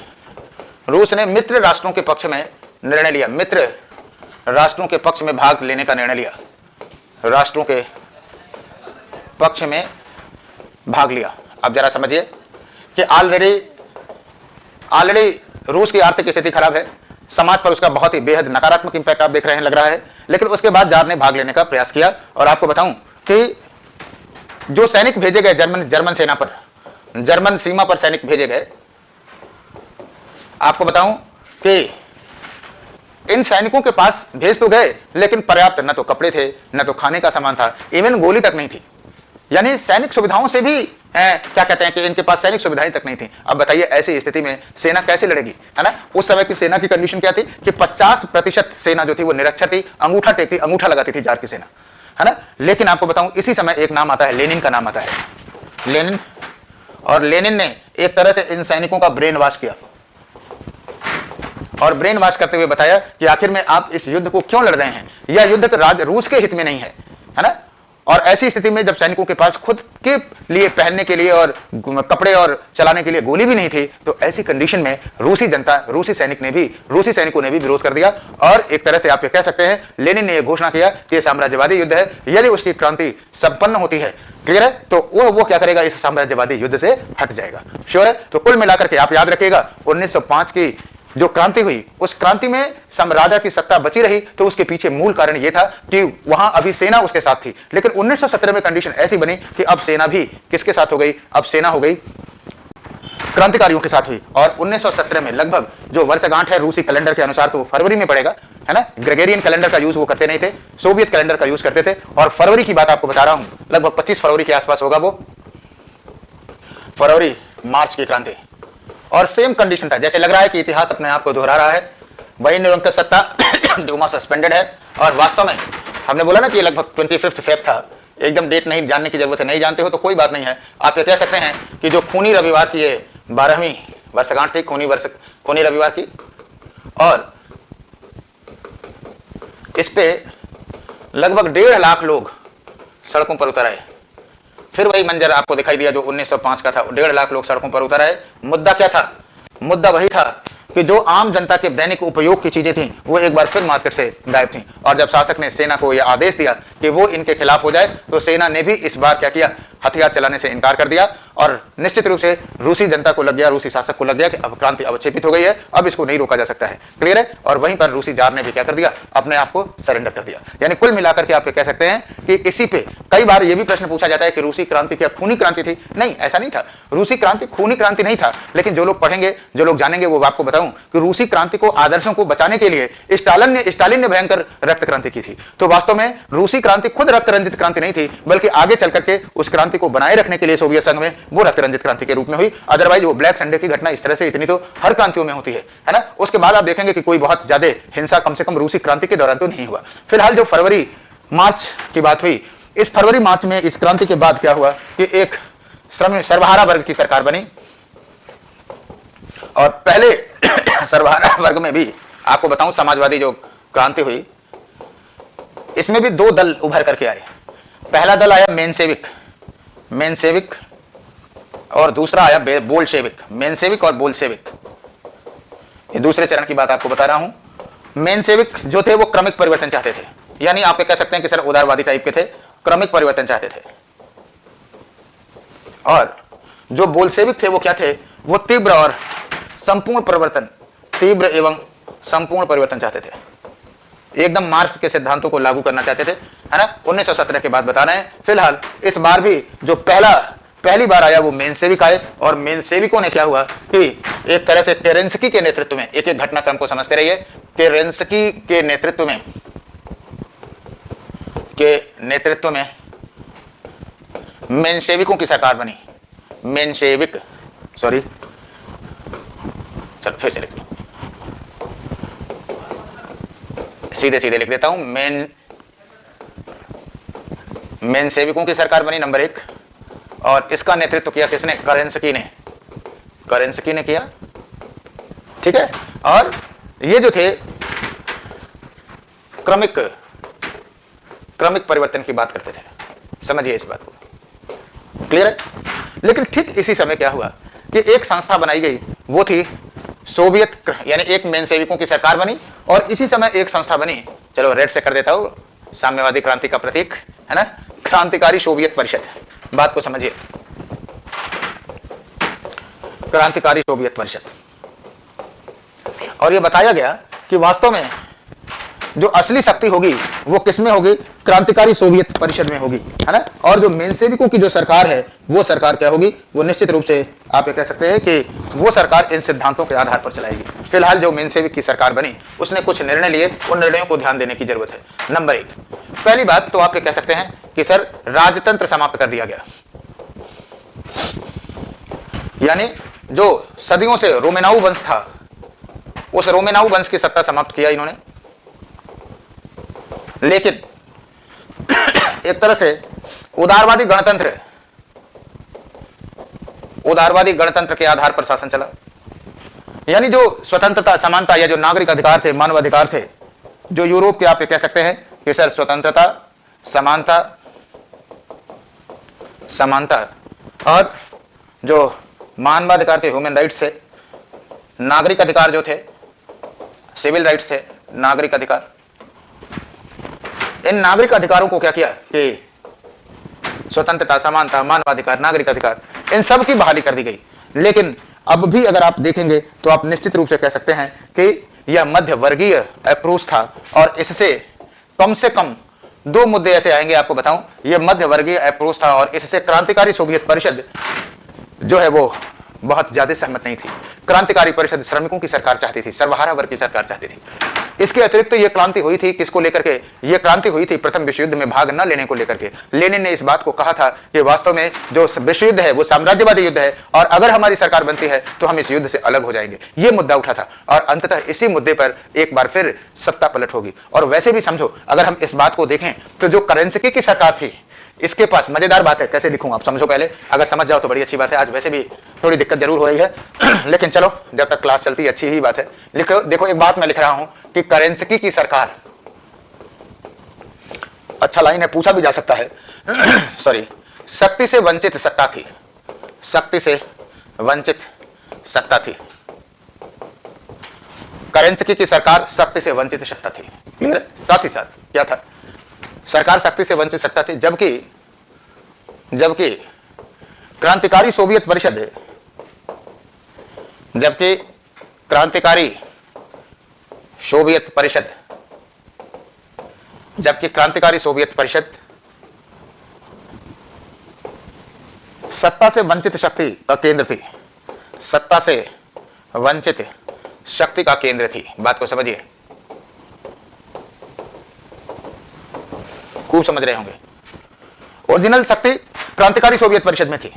रूस ने मित्र राष्ट्रों के पक्ष में निर्णय लिया, मित्र राष्ट्रों के पक्ष में भाग लेने का निर्णय लिया, राष्ट्रों के पक्ष में भाग लिया। अब जरा समझिए कि ऑलरेडी रूस की आर्थिक स्थिति खराब है, समाज पर उसका बहुत ही बेहद नकारात्मक इंपैक्ट आप देख रहे हैं, लग रहा है। लेकिन उसके बाद जार ने भाग लेने का प्रयास किया। और आपको बताऊं कि जो सैनिक भेजे गए जर्मन सेना पर, जर्मन सीमा पर सैनिक भेजे गए, आपको बताऊं कि इन सैनिकों के पास भेज तो गए लेकिन पर्याप्त न तो कपड़े थे, न तो खाने का सामान था, इवन गोली तक नहीं थी। यानी सैनिक सुविधाओं से भी क्या कहते हैं कि इनके पास सैनिक सुविधाएं तक नहीं थी। अब बताइए ऐसी स्थिति में सेना कैसे लड़ेगी, है ना। उस समय की सेना की कंडीशन क्या थी कि 50% सेना जो थी वो निरक्षर थी, अंगूठा टेकती, अंगूठा लगाती थी जार की सेना, है ना। लेकिन आपको बताऊं इसी समय एक नाम आता है, लेनिन का नाम आता है, लेनिन। और लेनिन ने एक तरह से इन सैनिकों का ब्रेन वॉश किया और ब्रेन वॉश करते हुए बताया कि आखिर में आप इस युद्ध को क्यों लड़ रहे हैं, यह युद्ध तो रूस के हित में नहीं है ना। और ऐसी स्थिति में जब सैनिकों के पास खुद के लिए पहनने के लिए और कपड़े और चलाने के लिए गोली भी नहीं थी, तो ऐसी कंडीशन में रूसी सैनिकों ने भी विरोध कर दिया। और एक तरह से आप ये कह सकते हैं लेनिन ने यह घोषणा किया कि यह साम्राज्यवादी युद्ध है, यदि उसकी क्रांति संपन्न होती है, क्लियर है, तो वो क्या करेगा, इस साम्राज्यवादी युद्ध से हट जाएगा। श्योर है। तो कुल मिलाकर के आप याद रखिएगा 1905 की जो क्रांति हुई, उस क्रांति में साम्राज्य की सत्ता बची रही, तो उसके पीछे मूल कारण यह था कि वहां अभी सेना उसके साथ थी। लेकिन 1917 में कंडीशन ऐसी बनी कि अब सेना भी किसके साथ हो गई, अब सेना हो गई क्रांतिकारियों के साथ हुई। और 1917 में लगभग जो वर्षगांठ है रूसी कैलेंडर के अनुसार तो फरवरी में पड़ेगा, है ना। ग्रेगोरियन कैलेंडर का यूज वो करते नहीं थे, सोवियत कैलेंडर का यूज करते थे। और फरवरी की बात आपको बता रहा हूं, लगभग 25 फरवरी के आसपास होगा वो, फरवरी मार्च की क्रांति। और सेम कंडीशन था, जैसे लग रहा है कि इतिहास अपने आप को दोहरा रहा है। वही निरंकुश सत्ता डूमा सस्पेंडेड है। और वास्तव में हमने बोला ना कि लगभग 25 फेब था, एकदम डेट नहीं जानने की जरूरत है, नहीं जानते हो तो कोई बात नहीं है। आप ये कह सकते हैं कि जो खूनी रविवार की 12वीं वर्षगांठ थी, खूनी रविवार की, और इस पे लगभग 1.5 लाख लोग सड़कों पर उतर आए। फिर वही मंजर आपको दिखाई दिया जो 1905 का था, 1.5 लाख लोग सड़कों पर उतर आए। मुद्दा क्या था, मुद्दा वही था कि जो आम जनता के दैनिक उपयोग की चीजें थी वो एक बार फिर मार्केट से गायब थी। और जब शासक ने सेना को यह आदेश दिया कि वो इनके खिलाफ हो जाए, तो सेना ने भी इस बार क्या किया, हथियार चलाने से इनकार कर दिया। और निश्चित रूप से रूसी जनता को लग गया, रूसी शासक को लग गया कि अब क्रांति अवक्षेपित हो गई है, अब इसको नहीं रोका जा सकता है, क्लियर है। और वहीं पर रूसी जार ने भी क्या कर दिया, अपने आप को सरेंडर कर दिया। यानी कुल मिलाकर के आप कह सकते हैं कि इसी पे कई बार यह भी प्रश्न पूछा जाता है कि रूसी क्रांति क्या खूनी क्रांति थी। नहीं, ऐसा नहीं था, रूसी क्रांति खूनी क्रांति नहीं था। लेकिन जो लोग पढ़ेंगे, जो लोग जानेंगे, वो आपको बताऊं कि रूसी क्रांति को, आदर्शों को बचाने के लिए स्टालिन ने भयंकर रक्त क्रांति की थी। तो वास्तव में रूसी क्रांति खुद रक्त रंजित क्रांति नहीं थी, बल्कि आगे चल करके उस क्रांति को बनाए रखने के लिए सोवियत संघ में वो रक्त रंजित क्रांति के रूप में हुई। अदरवाइज वो ब्लैक संडे की घटना इस तरह से इतनी तो हर क्रांतियों में होती है ना। उसके बाद आप देखेंगे कि कोई बहुत ज्यादा हिंसा कम से कम रूसी क्रांति के दौरान तो नहीं हुआ। फिलहाल जो फरवरी मार्च की बात हुई, इस फरवरी मार्च में इस क्रांति के बाद क्या हुआ कि एक सर्वहारा वर्ग की सरकार बनी। और पहले सर्वहारा वर्ग में भी आपको बताऊं, समाजवादी जो क्रांति हुई, इसमें भी 2 दल उभर करके आए। पहला दल आया मेनसेविक और दूसरा आया बोल्शेविक। मेनसेविक और बोल्शेविक, ये दूसरे चरण की बात आपको बता रहा हूं। मेनसेविक जो थे वो क्रमिक परिवर्तन चाहते थे, यानी आप कह सकते हैं कि सर उदारवादी टाइप के थे, क्रमिक परिवर्तन चाहते थे। और जो बोल्शेविक थे वो क्या थे, वो तीव्र और संपूर्ण परिवर्तन, तीव्र एवं संपूर्ण परिवर्तन चाहते थे, एकदम मार्क्स के सिद्धांतों को लागू करना चाहते थे, है ना। 1917 के बाद बता रहे हैं। फिलहाल इस बार भी जो पहली बार आया वो मेनसेविक आए। और मेनसेविकों ने क्या हुआ कि एक तरह से केरेंस्की के नेतृत्व में, एक एक घटनाक्रम को समझते रहिए, केरेंस्की के नेतृत्व में मेनसेविकों की सरकार बनी। चलो फिर से लिखते, सीधे लिख देता हूं। मेनसेविकों की सरकार बनी, नंबर 1। और इसका नेतृत्व किया किसने, केरेंस्की ने किया, ठीक है। और ये जो थे क्रमिक परिवर्तन की बात करते थे, समझिए इस बात को, क्लियर है। लेकिन ठीक इसी समय क्या हुआ कि एक संस्था बनाई गई, वो थी सोवियत यानी एक मेनसेविकों की सरकार बनी और इसी समय एक संस्था बनी, चलो रेड से कर देता हूं, साम्यवादी क्रांति का प्रतीक है ना, क्रांतिकारी सोवियत परिषद। बात को समझिए, क्रांतिकारी सोवियत परिषद। और यह बताया गया कि वास्तव में जो असली शक्ति होगी वो किसमें होगी, क्रांतिकारी सोवियत परिषद में होगी, है ना। और जो मेनसेविकों की जो सरकार है वो सरकार क्या होगी, वो निश्चित रूप से आप ये कह सकते हैं कि वो सरकार इन सिद्धांतों के आधार पर चलाएगी। फिलहाल जो मेनसेविक की सरकार बनी उसने कुछ निर्णय लिए, उन निर्णयों को ध्यान देने की जरूरत है। नंबर 1, पहली बात तो आप ये कह सकते हैं कि सर राजतंत्र समाप्त कर दिया गया, यानी जो सदियों से रोमेनाऊ वंश था उस रोमेनाऊ वंश की सत्ता समाप्त किया इन्होंने। लेकिन एक तरह से उदारवादी गणतंत्र के आधार पर शासन चला, यानी जो स्वतंत्रता, समानता या जो नागरिक अधिकार थे, मानवाधिकार थे, जो यूरोप के आप कह सकते हैं कि सर स्वतंत्रता, समानता और जो मानवाधिकार थे, ह्यूमन राइट्स थे, नागरिक अधिकार जो थे, सिविल राइट्स थे, नागरिक अधिकार, इन नागरिक अधिकारों को क्या किया कि स्वतंत्रता, समानता, मानवाधिकार, नागरिक अधिकार, इन सब की बहाली कर दी गई। लेकिन अब भी अगर आप देखेंगे तो आप निश्चित रूप से कह सकते हैं कि यह मध्य वर्गीय अप्रोच था और इससे कम से कम 2 मुद्दे ऐसे आएंगे, आपको बताऊं, यह मध्य वर्गीय अप्रोच था और इससे क्रांतिकारी सोवियत परिषद जो है वो बहुत ज्यादा सहमत नहीं थी। क्रांतिकारी परिषद श्रमिकों की सरकार चाहती थी, सर्वहारा वर्ग की सरकार चाहती थी। इसके अतिरिक्त ये क्रांति हुई थी किसको लेकर के, ये क्रांति हुई थी प्रथम विश्व युद्ध में भाग न लेने को लेकर के। लेनिन ने इस बात को कहा था कि वास्तव में जो विश्व युद्ध है वो साम्राज्यवादी युद्ध है और अगर हमारी सरकार बनती है तो हम इस युद्ध से अलग हो जाएंगे। ये मुद्दा उठा था और अंततः इसी मुद्दे पर एक बार फिर सत्ता पलट होगी। और वैसे भी समझो, अगर हम इस बात को देखें तो जो केरेंस्की की सरकार थी इसके पास, मजेदार बात है, कैसे लिखूं आप समझो पहले, अगर समझ जाओ तो बड़ी अच्छी बात है। आज वैसे भी थोड़ी दिक्कत जरूर हो रही है लेकिन चलो जब तक क्लास चलती है अच्छी ही बात है। लिखो, देखो एक बात मैं लिख रहा हूं कि केरेंस्की की सरकार, अच्छा लाइन है, पूछा भी जा सकता है सॉरी, शक्ति से वंचित सत्ता थी, शक्ति से वंचित सत्ता थी। केरेंस्की की सरकार शक्ति से वंचित सत्ता थी, क्लियर है। साथ ही साथ क्या था, सरकार शक्ति से वंचित सत्ता थी, जबकि क्रांतिकारी सोवियत परिषद, जबकि क्रांतिकारी सोवियत परिषद सत्ता से वंचित शक्ति का केंद्र थी, सत्ता से वंचित शक्ति का केंद्र थी। बात को समझिए, खूब समझ रहे होंगे। ओरिजिनल शक्ति क्रांतिकारी सोवियत परिषद में थी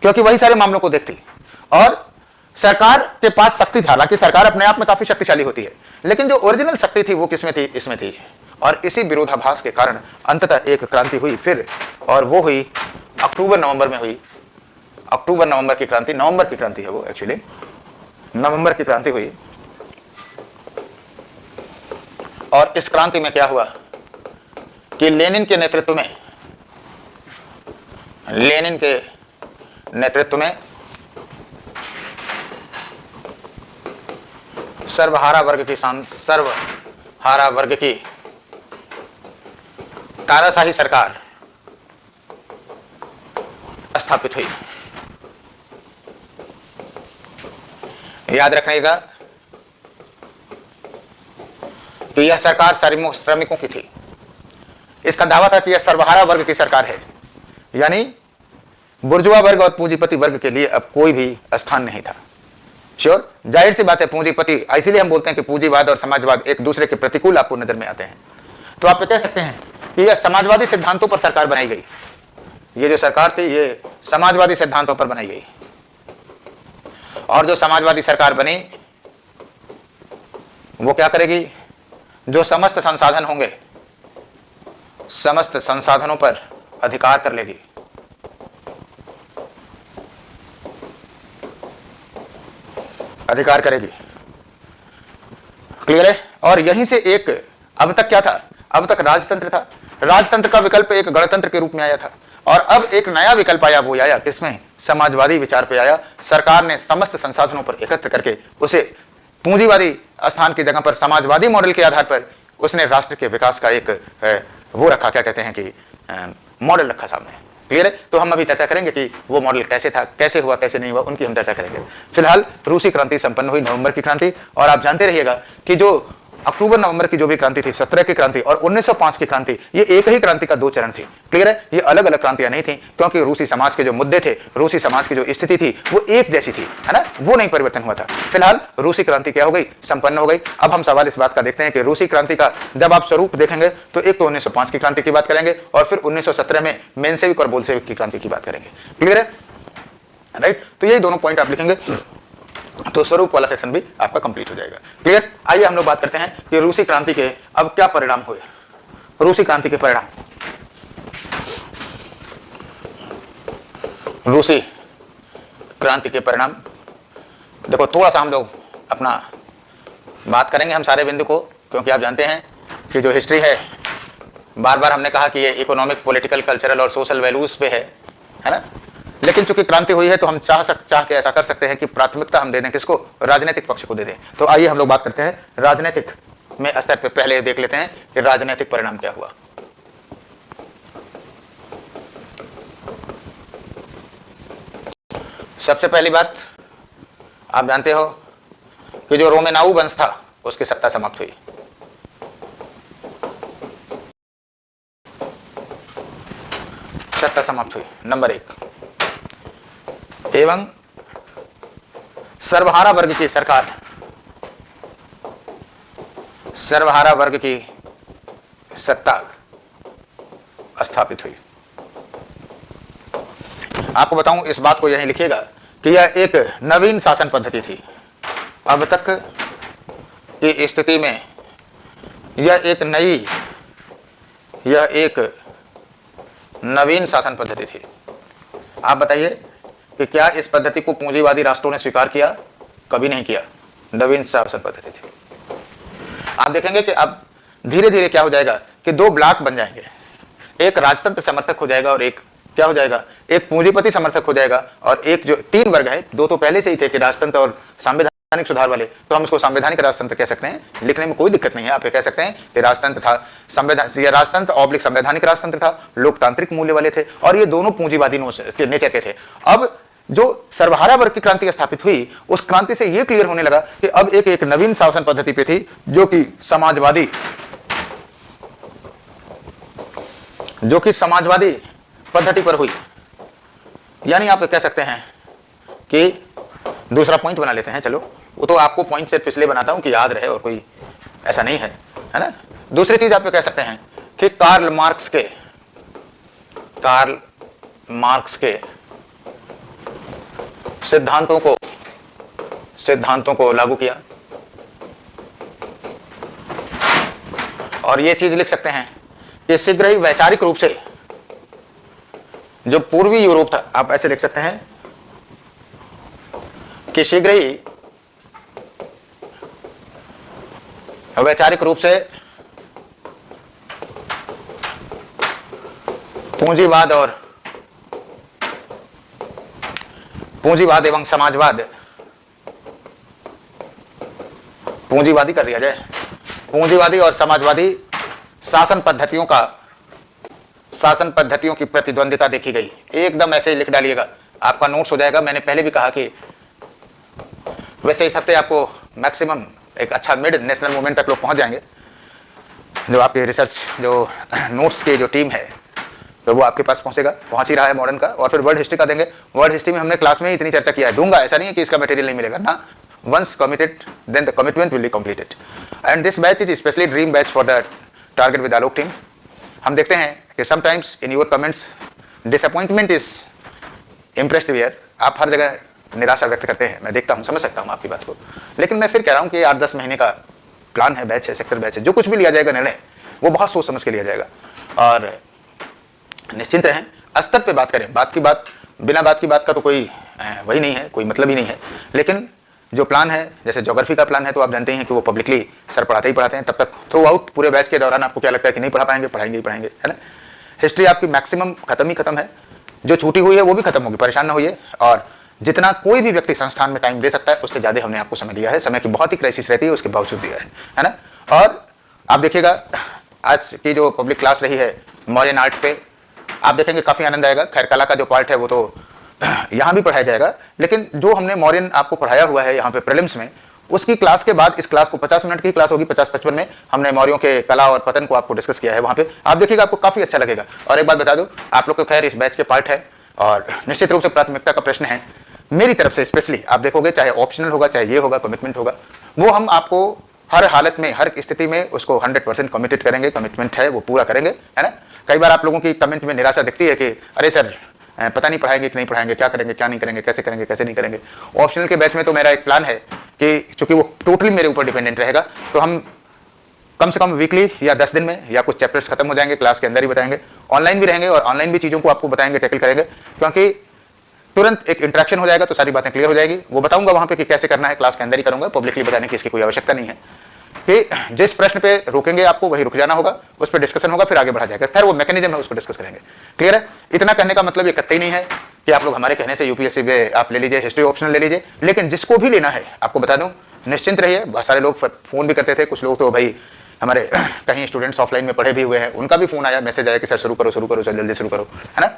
क्योंकि वही सारे मामलों को देखती और सरकार के पास शक्ति थी। हालांकि सरकार अपने आप में काफी शक्तिशाली होती है, लेकिन जो ओरिजिनल शक्ति थी वो किसमें थी, इसमें थी। और इसी विरोधाभास के कारण अंततः एक क्रांति हुई फिर, और वो हुई अक्टूबर-नवंबर में हुई। अक्टूबर-नवंबर की क्रांति, नवंबर की क्रांति है वो, एक्चुअली नवंबर की क्रांति हुई। और इस क्रांति में क्या हुआ कि लेनिन के नेतृत्व में सर्वहारा वर्ग की तानाशाही सरकार स्थापित हुई। याद रखिएगा कि यह सरकार श्रमिकों की थी। इसका दावा था कि यह सर्वहारा वर्ग की सरकार है, यानी बुर्जुआ वर्ग और पूंजीपति वर्ग के लिए अब कोई भी स्थान नहीं था। श्योर, जाहिर सी बात है, पूंजीपति, इसीलिए हम बोलते हैं कि पूंजीवाद और समाजवाद एक दूसरे के प्रतिकूल आपको नजर में आते हैं। तो आप कह सकते हैं कि यह समाजवादी सिद्धांतों पर सरकार बनाई गई। ये जो सरकार थी ये समाजवादी सिद्धांतों पर बनाई गई, और जो समाजवादी सरकार बनी वो क्या करेगी, जो समस्त संसाधन होंगे, समस्त संसाधनों पर अधिकार कर लेगी। अधिकार करेगी, क्लियर है। और यहीं से एक, अब तक क्या था, अब तक राजतंत्र था। राजतंत्र का विकल्प एक गणतंत्र के रूप में आया था, और अब एक नया विकल्प आया, वो आया किसमें, समाजवादी विचार पे आया। सरकार ने समस्त संसाधनों पर एकत्र करके उसे पूंजीवादी स्थान की जगह पर समाजवादी मॉडल के आधार पर उसने राष्ट्र के विकास का एक वो रखा, क्या कहते हैं कि मॉडल रखा सामने। क्लियर है? तो हम अभी चर्चा करेंगे कि वो मॉडल कैसे था, कैसे हुआ, कैसे नहीं हुआ, उनकी हम चर्चा करेंगे। फिलहाल रूसी क्रांति संपन्न हुई, नवंबर की क्रांति। और आप जानते रहिएगा कि जो अक्टूबर नवंबर की जो भी क्रांति थी, 17 की क्रांति और 1905 की क्रांति, ये एक ही क्रांति का दो चरण थी। क्लियर है? ये अलग अलग क्रांतियां नहीं थी, क्योंकि रूसी समाज के जो मुद्दे थे, रूसी समाज की जो स्थिति थी, वो एक जैसी थी, है ना, वो नहीं परिवर्तन हुआ था। फिलहाल रूसी क्रांति क्या हो गई? संपन्न हो गई। अब हम सवाल इस बात का देखते हैं कि रूसी क्रांति का जब आप स्वरूप देखेंगे तो एक तो 1905 की क्रांति की बात करेंगे और फिर 1917 में मेंशेविक और बोल्शेविक की क्रांति की बात करेंगे। क्लियर है? राइट? तो यही दोनों पॉइंट आप लिखेंगे तो स्वरूप वाला सेक्शन भी आपका कंप्लीट हो जाएगा। क्लियर? आइए हम लोग बात करते हैं कि रूसी क्रांति के अब क्या परिणाम हुए। रूसी क्रांति के परिणाम, रूसी क्रांति के परिणाम देखो, थोड़ा सा हम लोग अपना बात करेंगे हम सारे बिंदु को, क्योंकि आप जानते हैं कि जो हिस्ट्री है, बार बार हमने कहा कि ये इकोनॉमिक, पॉलिटिकल, कल्चरल और सोशल वैल्यूज पे है ना। लेकिन चूंकि क्रांति हुई है तो हम चाह के ऐसा कर सकते हैं कि प्राथमिकता हम दे दें किसको? राजनीतिक पक्ष को दे दें। तो आइए हम लोग बात करते हैं राजनीतिक में स्तर पे। पहले देख लेते हैं कि राजनीतिक परिणाम क्या हुआ। सबसे पहली बात, आप जानते हो कि जो रोमेनाऊ वंश था उसकी सत्ता समाप्त हुई। सत्ता समाप्त हुई, नंबर 1। एवं सर्वहारा वर्ग की सरकार, सर्वहारा वर्ग की सत्ता स्थापित हुई। आपको बताऊं, इस बात को यहीं लिखिएगा कि यह एक नवीन शासन पद्धति थी। अब तक की स्थिति में यह एक नवीन शासन पद्धति थी। आप बताइए कि क्या इस पद्धति को पूंजीवादी राष्ट्रों ने स्वीकार किया? कभी नहीं किया। नवीन शासन पद्धति थी। आप देखेंगे कि अब धीरे धीरे क्या हो जाएगा कि दो ब्लॉक बन जाएंगे, एक राजतंत्र समर्थक हो जाएगा और एक क्या हो जाएगा? एक पूंजीपति समर्थक हो जाएगा। और एक जो 3 वर्ग है, 2 तो पहले से ही थे कि राजतंत्र और संवैधानिक सुधार वाले, तो हम इसको संवैधानिक राजतंत्र कह सकते हैं, लिखने में कोई दिक्कत नहीं है। आप ये कह सकते हैं कि राजतंत्र था, राजतंत्र ऑब्लिक संवैधानिक राजतंत्र था, लोकतांत्रिक मूल्य वाले थे, और ये दोनों पूंजीवादी नेचर के थे। अब जो सर्वहारा वर्ग की क्रांति स्थापित हुई, उस क्रांति से यह क्लियर होने लगा कि अब एक नवीन शासन पद्धति पे थी जो कि समाजवादी पद्धति पर हुई। यानी आप कह सकते हैं कि दूसरा पॉइंट बना लेते हैं, चलो वो तो आपको पॉइंट से पिछले बनाता हूं कि याद रहे, और कोई ऐसा नहीं है, है ना। दूसरी चीज आप कह सकते हैं कि कार्ल मार्क्स के सिद्धांतों को लागू किया। और ये चीज लिख सकते हैं कि शीघ्र ही वैचारिक रूप से जो पूर्वी यूरोप था, आप ऐसे लिख सकते हैं कि शीघ्र ही वैचारिक रूप से पूंजीवाद एवं समाजवाद, पूंजीवादी कर दिया जाए, पूंजीवादी और समाजवादी शासन पद्धतियों की प्रतिद्वंदिता देखी गई। एकदम ऐसे ही लिख डालिएगा, आपका नोट्स हो जाएगा। मैंने पहले भी कहा कि वैसे इस हफ्ते आपको मैक्सिमम एक अच्छा मिड नेशनल मूवमेंट तक लोग पहुंच जाएंगे। जो आपके रिसर्च जो नोट्स की जो टीम है, तो वो आपके पास पहुंच ही रहा है मॉडर्न का, और फिर वर्ल्ड हिस्ट्री का देंगे। वर्ल्ड हिस्ट्री में हमने क्लास में ही इतनी चर्चा किया है, दूंगा, ऐसा नहीं है कि इसका मटेरियल नहीं मिलेगा ना। Once committed then the commitment will be completed, and this batch is specially dream batch for the target with Alok team. हम देखते हैं कि sometimes in your comments disappointment is impressed where. आप हर जगह निराशा व्यक्त करते हैं, मैं देखता हूं, समझ सकता हूं आपकी बात को, लेकिन मैं फिर कह रहा हूं कि 8-10 महीने का प्लान है, बैच है, सेक्टर बैच है, जो कुछ भी लिया जाएगा निर्णय वो बहुत सोच समझ के लिया जाएगा। और निश्चिंत रहें, स्तर पे बात करें, बिना बात की बात का तो कोई वही नहीं है, कोई मतलब ही नहीं है। लेकिन जो प्लान है, जैसे ज्योग्राफी का प्लान है, तो आप जानते हैं कि वो पब्लिकली सर पढ़ाते ही पढ़ाते हैं। तब तक थ्रू आउट पूरे बैच के दौरान आपको क्या लगता है कि नहीं पढ़ा पाएंगे, पढ़ाएंगे, है ना। हिस्ट्री आपकी मैक्सिमम खत्म ही खत्म है, जो छूटी हुई है वो भी खत्म होगी, परेशान ना होइए। और जितना कोई भी व्यक्ति संस्थान में टाइम दे सकता है उससे ज़्यादा हमने आपको समय दिया है। समय की बहुत ही क्राइसिस रहती है, उसके बावजूद दिया है ना। और आप देखिएगा आज की जो पब्लिक क्लास रही है मॉडर्न आर्ट पे, आप देखेंगे काफ़ी आनंद आएगा। खैर कला का जो पार्ट है वो तो यहाँ भी पढ़ाया जाएगा, लेकिन जो हमने मॉडर्न आपको पढ़ाया हुआ है यहाँ पे प्रीलिम्स में, उसकी क्लास के बाद इस क्लास को 50 मिनट की क्लास होगी, 50-55 में हमने मौर्यों के कला और पतन को आपको डिस्कस किया है वहाँ पे। आप देखिएगा आपको काफ़ी अच्छा लगेगा। और एक बात बता दूं, आप लोग तो खैर इस बैच के पार्ट है और निश्चित रूप से प्राथमिकता का प्रश्न है मेरी तरफ से स्पेशली। आप देखोगे चाहे ऑप्शनल होगा चाहे ये होगा, कमिटमेंट होगा, वो हम आपको हर हालत में हर स्थिति में उसको 100% कमिटेड करेंगे। कमिटमेंट है वो पूरा करेंगे, है ना। कई बार आप लोगों की कमेंट में निराशा दिखती है कि अरे सर पता नहीं पढ़ाएंगे कि नहीं पढ़ाएंगे, क्या करेंगे क्या नहीं करेंगे, कैसे करेंगे कैसे नहीं करेंगे। ऑप्शनल के बैच में तो मेरा एक प्लान है कि चूंकि वो टोटली मेरे ऊपर डिपेंडेंट रहेगा, तो हम कम से कम वीकली या 10 दिन में या कुछ चैप्टर्स खत्म हो जाएंगे, क्लास के अंदर ही बताएंगे। ऑनलाइन भी रहेंगे और ऑनलाइन भी चीज़ों को आपको बताएंगे, टैकल करेंगे, क्योंकि तुरंत एक इंटरेक्शन हो जाएगा तो सारी बातें क्लियर हो जाएगी। वो बताऊंगा वहाँ पे कि कैसे करना है, क्लास के अंदर ही करूंगा, पब्लिकली बताने की इसकी कोई आवश्यकता नहीं है। कि जिस प्रश्न पे रोकेंगे आपको वही रुक जाना होगा, उस पर डिस्कशन होगा, फिर आगे बढ़ा जाएगा। खैर वो मैकेनिज्म है, उसको डिस्कस करेंगे। क्लियर है। इतना कहने का मतलब ये कतई नहीं है कि आप लोग हमारे कहने से यूपीएससी में आप ले लीजिए, हिस्ट्री ऑप्शनल ले लीजिए, लेकिन जिसको भी लेना है आपको बता दूं निश्चिंत रहिए। बहुत सारे लोग फोन भी करते थे, कुछ लोग तो भाई हमारे कहीं स्टूडेंट्स ऑफलाइन में पढ़े भी हुए हैं, उनका भी फोन आया, मैसेज आया कि सर शुरू करो जल्दी शुरू करो, है ना।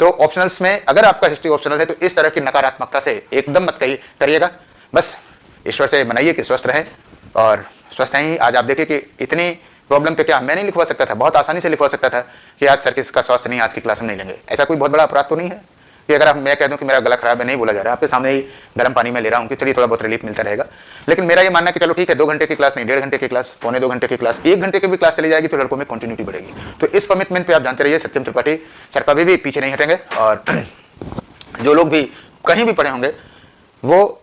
तो ऑप्शनल्स में अगर आपका हिस्ट्री ऑप्शनल है तो इस तरह की नकारात्मकता से एकदम मत करिएगा। बस ईश्वर से मनाइए कि स्वस्थ रहें और स्वस्थ हैं ही। आज आप देखिए कि इतनी प्रॉब्लम पे क्या मैं नहीं लिखवा सकता था, बहुत आसानी से लिखवा सकता था कि आज सर किसका स्वास्थ्य नहीं, आज की क्लास में नहीं लेंगे। ऐसा कोई बहुत बड़ा अपराध तो नहीं है कि अगर मैं कह दूं कि मेरा गला खराब है, नहीं बोला जा रहा है, आपके सामने ही गर्म पानी में ले रहा हूं कि चलिए थोड़ा बहुत रिलीफ मिलता रहेगा। लेकिन मेरा ये मानना है कि चलो ठीक है 2 घंटे की क्लास नहीं, 1.5 घंटे की क्लास, 1.25 घंटे की क्लास, 1 घंटे की भी क्लास चली जाएगी तो लड़कों में कंटिन्यूटी बढ़ेगी। तो इस कमिटमेंट पे आप जानते रहिए, सत्यम त्रिपाठी सर कभी भी पीछे नहीं हटेंगे। और जो लोग भी कहीं भी पढ़े होंगे वो